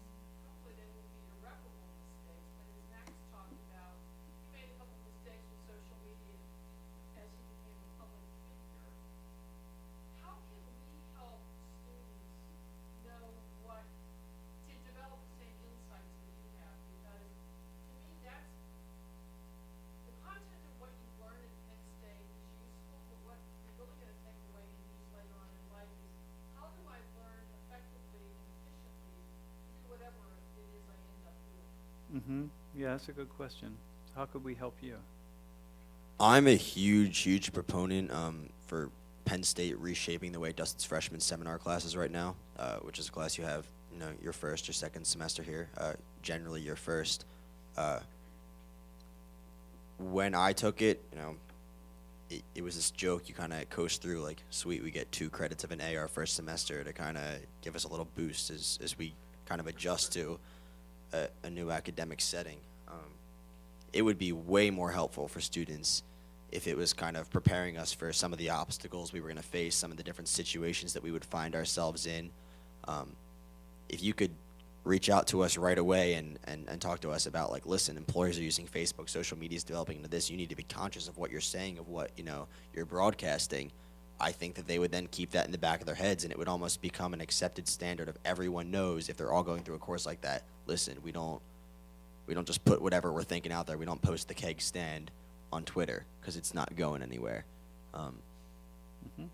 Hopefully they won't be irreparable mistakes, but as Max talked about, he made a couple mistakes with social media as he became a public figure. How can we help students know what to develop the same insights that you have? Because to me, that's the content of what you learn at Penn State is useful, but what you're really going to take away and use later on in life is how do I learn effectively and efficiently to do whatever it is I end up doing? Mm-hmm. Yeah, that's a good question. How could we help you? I'm a huge proponent for Penn State reshaping the way it does its freshman seminar classes right now, which is a class you have, your first or second semester here, generally your first. When I took it, it was this joke you kind of coast through, like, sweet, we get 2 credits of an A our first semester to kind of give us a little boost as we kind of adjust to a new academic setting. It would be way more helpful for students if it was kind of preparing us for some of the obstacles we were going to face, some of the different situations that we would find ourselves in. If you could reach out to us right away and talk to us about, like, listen, employers are using Facebook, social media is developing into this, you need to be conscious of what you're saying, of what, you're broadcasting. I think that they would then keep that in the back of their heads, and it would almost become an accepted standard of everyone knows if they're all going through a course like that, listen, we don't just put whatever we're thinking out there. We don't post the keg stand on Twitter because it's not going anywhere. Mm-hmm.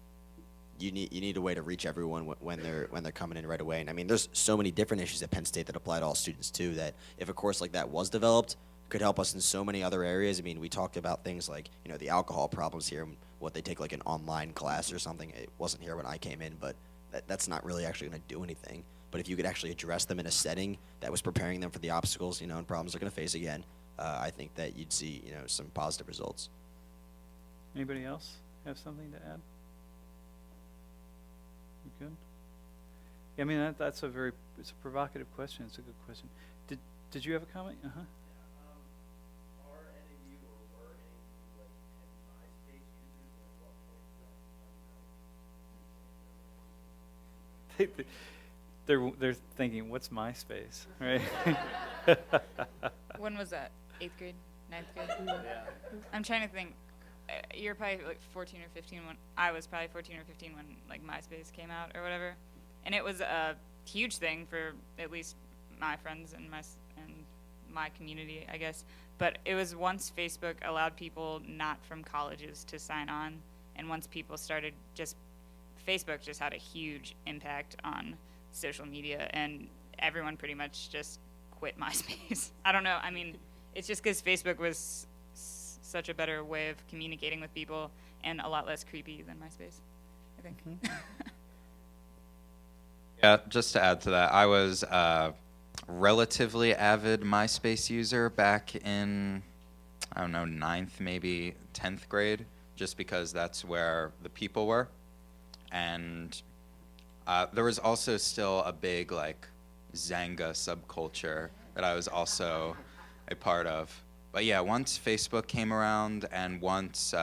You need a way to reach everyone when they're coming in right away. And I mean, there's so many different issues at Penn State that apply to all students too. That if a course like that was developed, could help us in so many other areas. I mean, we talked about things like the alcohol problems here, and what they take like an online class or something. It wasn't here when I came in, but that's not really actually going to do anything. But if you could actually address them in a setting that was preparing them for the obstacles, and problems they're going to face again, I think that you'd see, some positive results. Anybody else have something to add? You good? Yeah, I mean, it's a provocative question. It's a good question. Did you have a comment? Uh-huh. Are any of you or were any of you like MySpace users, and at what point did that They're thinking, what's MySpace, right? When was that? 8th grade? 9th grade? I'm trying to think. You're probably like 14 or 15 when I was probably 14 or 15 when like MySpace came out or whatever, and it was a huge thing for at least my friends and my community, I guess. But it was once Facebook allowed people not from colleges to sign on, and once people started Facebook just had a huge impact on social media, and everyone pretty much just quit MySpace. I don't know. I mean, it's just because Facebook was such a better way of communicating with people and a lot less creepy than MySpace, I think. Mm-hmm. Yeah, just to add to that, I was a relatively avid MySpace user back in, I don't know, 9th, maybe 10th grade, just because that's where the people were. And there was also still a big, like, Zanga subculture that I was also a part of. But yeah, once Facebook came around and once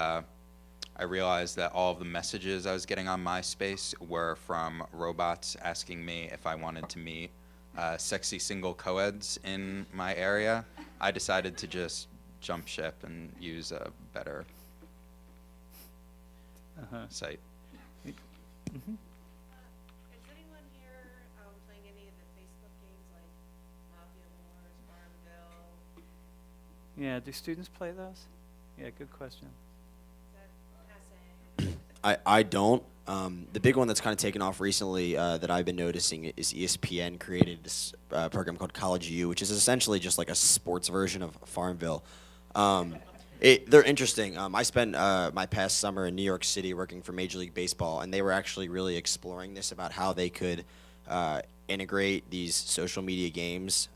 I realized that all of the messages I was getting on MySpace were from robots asking me if I wanted to meet sexy single co-eds in my area. I decided to just jump ship and use a better site. Is anyone here playing any of the Facebook games like Mafia Wars, Farmville? Yeah, do students play those? Yeah, good question. Is that passe? I don't. The big one that's kind of taken off recently that I've been noticing is ESPN created this program called College U, which is essentially just like a sports version of Farmville. They're interesting. I spent my past summer in New York City working for Major League Baseball, and they were actually really exploring this about how they could integrate these social media games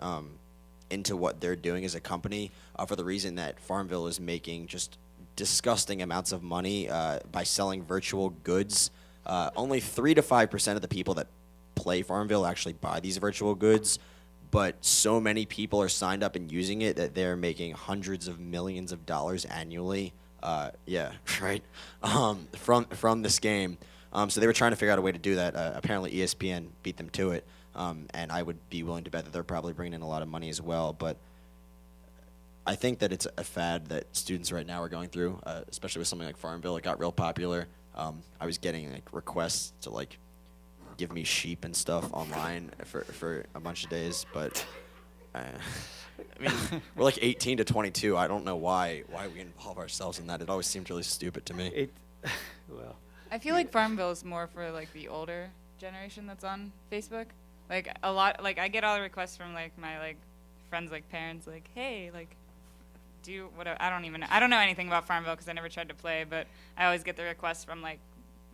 into what they're doing as a company for the reason that Farmville is making just disgusting amounts of money by selling virtual goods. Only 3 to 5% of the people that play Farmville actually buy these virtual goods, but so many people are signed up and using it that they're making hundreds of millions of dollars annually. Yeah, right. From this game. So they were trying to figure out a way to do that. Apparently ESPN beat them to it, and I would be willing to bet that they're probably bringing in a lot of money as well. But I think that it's a fad that students right now are going through, especially with something like Farmville. It got real popular. I was getting like requests to like give me sheep and stuff online for a bunch of days, but I mean, we're like 18 to 22. I don't know why we involve ourselves in that. It always seemed really stupid to me. Well, I feel like Farmville is more for like the older generation that's on Facebook. Like a lot, like I get all the requests from like my like friends, like parents, like, hey, like, do whatever. I don't know anything about Farmville because I never tried to play, but I always get the requests from like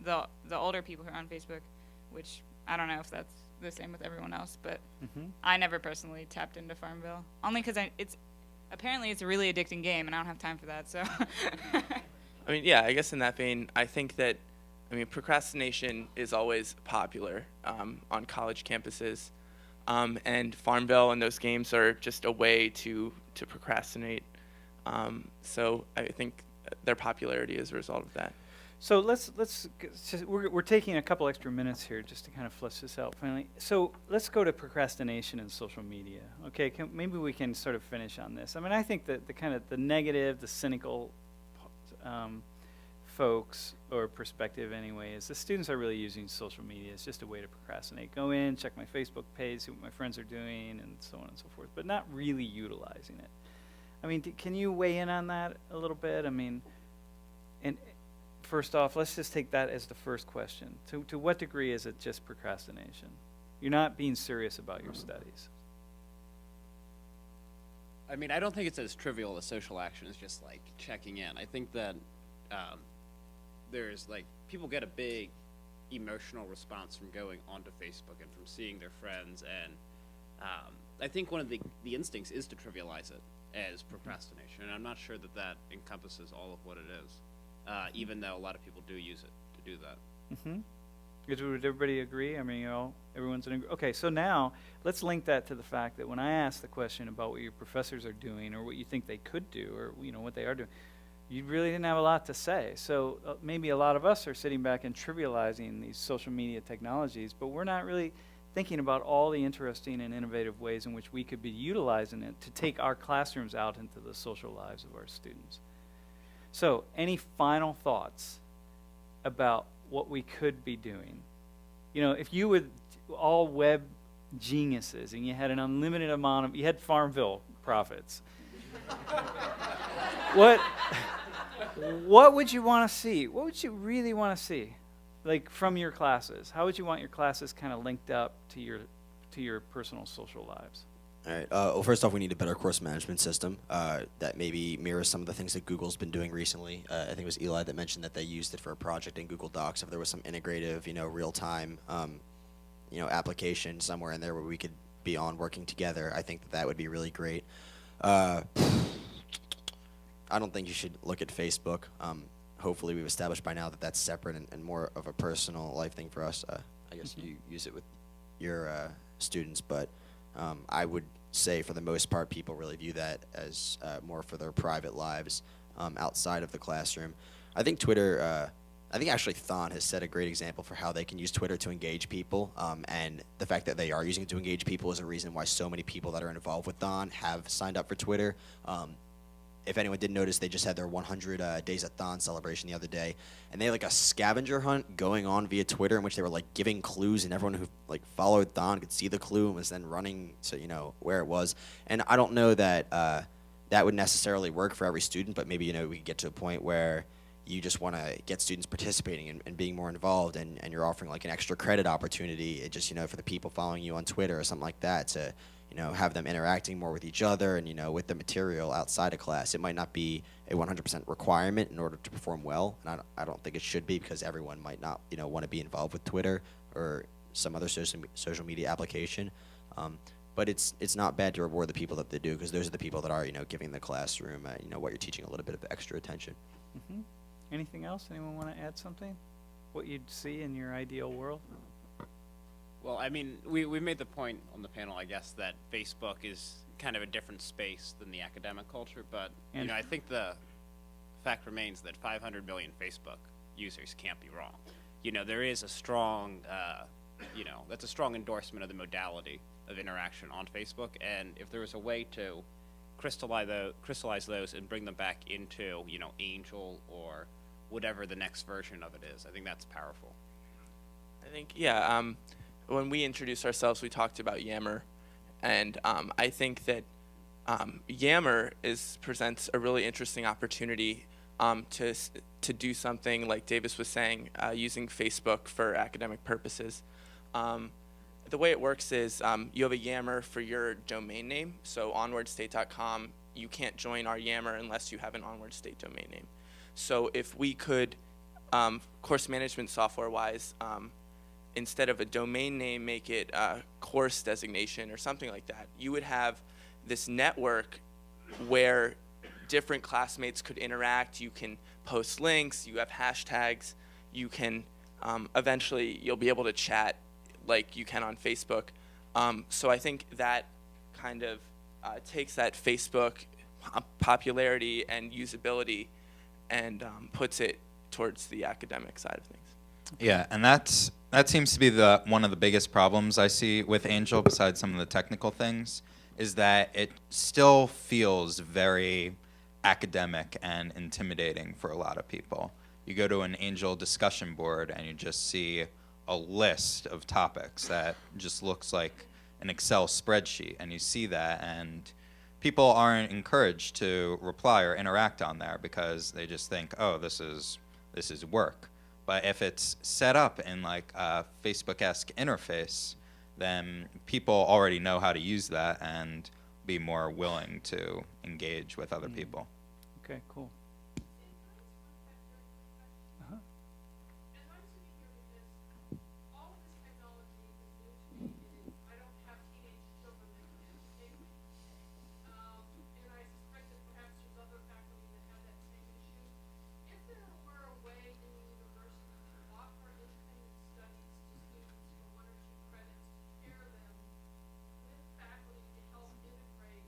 the older people who are on Facebook, which I don't know if that's the same with everyone else, but I never personally tapped into Farmville, only because apparently it's a really addicting game and I don't have time for that. So. I mean, yeah, I guess in that vein, I think that, procrastination is always popular on college campuses, and Farmville and those games are just a way to procrastinate. So I think their popularity is a result of that. so we're taking a couple extra minutes here just to kind of flesh this out finally. So let's go to procrastination and social media. Okay, maybe we can sort of finish on this. I mean, I think that the kind of the negative, the cynical folks or perspective anyway is the students are really using social media as just a way to procrastinate. Go in, check my Facebook page, see what my friends are doing, and so on and so forth, but not really utilizing it. I mean, can you weigh in on that a little bit? I mean, and first off, let's just take that as the first question. To what degree is it just procrastination? You're not being serious about your studies. I mean, I don't think it's as trivial as social action as just like checking in. I think that there's like people get a big emotional response from going onto Facebook and from seeing their friends, and I think one of the instincts is to trivialize it as procrastination, and I'm not sure that that encompasses all of what it is, even though a lot of people do use it to do that. Would everybody agree? I mean, everyone's in agreement. Okay, so now let's link that to the fact that when I ask the question about what your professors are doing or what you think they could do or what they are doing, you really didn't have a lot to say. So maybe a lot of us are sitting back and trivializing these social media technologies, but we're not really thinking about all the interesting and innovative ways in which we could be utilizing it to take our classrooms out into the social lives of our students. So any final thoughts about what we could be doing? If you were all web geniuses and you had an unlimited amount you had Farmville profits, what would you want to see? What would you really want to see, like from your classes? How would you want your classes kind of linked up to your personal social lives? All right. Well, first off, we need a better course management system that maybe mirrors some of the things that Google's been doing recently. I think it was Eli that mentioned that they used it for a project in Google Docs. If there was some integrative, real-time, application somewhere in there where we could be on working together, I think that would be really great. I don't think you should look at Facebook. Hopefully, we've established by now that that's separate and more of a personal life thing for us. I guess you use it with your students, but I would say for the most part, people really view that as more for their private lives outside of the classroom. I think Twitter. I think actually Thon has set a great example for how they can use Twitter to engage people, and the fact that they are using it to engage people is a reason why so many people that are involved with Thon have signed up for Twitter. If anyone didn't notice, they just had their 100 Days at Thon celebration the other day, and they had like a scavenger hunt going on via Twitter in which they were like giving clues, and everyone who like followed Thon could see the clue and was then running to where it was. And I don't know that that would necessarily work for every student, but maybe we could get to a point where you just want to get students participating and being more involved, and you're offering like an extra credit opportunity, just for the people following you on Twitter or something like that, to have them interacting more with each other and with the material outside of class. It might not be a 100% requirement in order to perform well, and I don't think it should be, because everyone might not want to be involved with Twitter or some other social media application. But it's not bad to reward the people that they do, because those are the people that are giving the classroom what you're teaching a little bit of extra attention. Mm-hmm. Anything else? Anyone want to add something? What you'd see in your ideal world? Well, I mean, we made the point on the panel, I guess, that Facebook is kind of a different space than the academic culture, but And- I think the fact remains that 500 million Facebook users can't be wrong. There is a strong, that's a strong endorsement of the modality of interaction on Facebook, and if there was a way to crystallize those and bring them back into, Angel or whatever the next version of it is, I think that's powerful. I think, when we introduced ourselves, we talked about Yammer, and I think that Yammer presents a really interesting opportunity to do something like Davis was saying, using Facebook for academic purposes. The way it works is you have a Yammer for your domain name, so onwardstate.com. You can't join our Yammer unless you have an Onward State domain name. So if we could, course management software-wise, instead of a domain name, make it a course designation or something like that, you would have this network where different classmates could interact. You can post links, you have hashtags, you can, eventually you'll be able to chat like you can on Facebook. So I think that kind of takes that Facebook popularity and usability and puts it towards the academic side of things. Yeah, and that seems to be one of the biggest problems I see with Angel, besides some of the technical things, is that it still feels very academic and intimidating for a lot of people. You go to an Angel discussion board and you just see a list of topics that just looks like an Excel spreadsheet, and you see that, and people aren't encouraged to reply or interact on there because they just think, oh, this is work. But if it's set up in like a Facebook-esque interface, then people already know how to use that and be more willing to engage with other people. Okay, cool. Uh-huh. As I'm sitting here with this, all of this technology is new to me. I don't have teenage children that can entertain me. And I suspect that perhaps there's other faculty that have that same issue. If there were a way in the university to offer independent studies to students for 1 or 2 credits to pair them with faculty to help integrate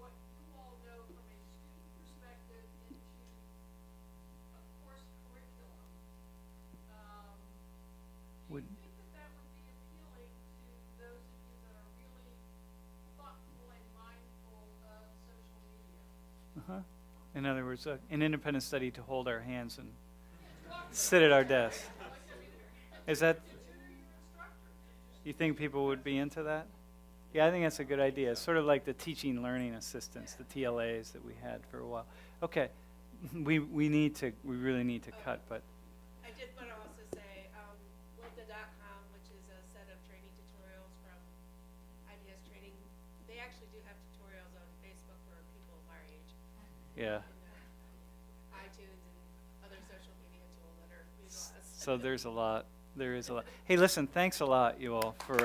what you all know from a student perspective into a course curriculum, do Would- you think that would be appealing to those of you that are really thoughtful and mindful of social media? Uh-huh. In other words, an independent study to hold our hands and sit at our desk. Is that, you think people would be into that? Yeah, I think that's a good idea. It's sort of like the teaching learning assistants, the TLAs that we had for a while. Okay, we really need to cut, but I did want to also say, Lynda.com, which is a set of training tutorials from IDS Training, they actually do have tutorials on Facebook for people of our age. yeah. And, iTunes and other social media tools that are utilized. So there is a lot. Hey, listen, thanks a lot, you all, for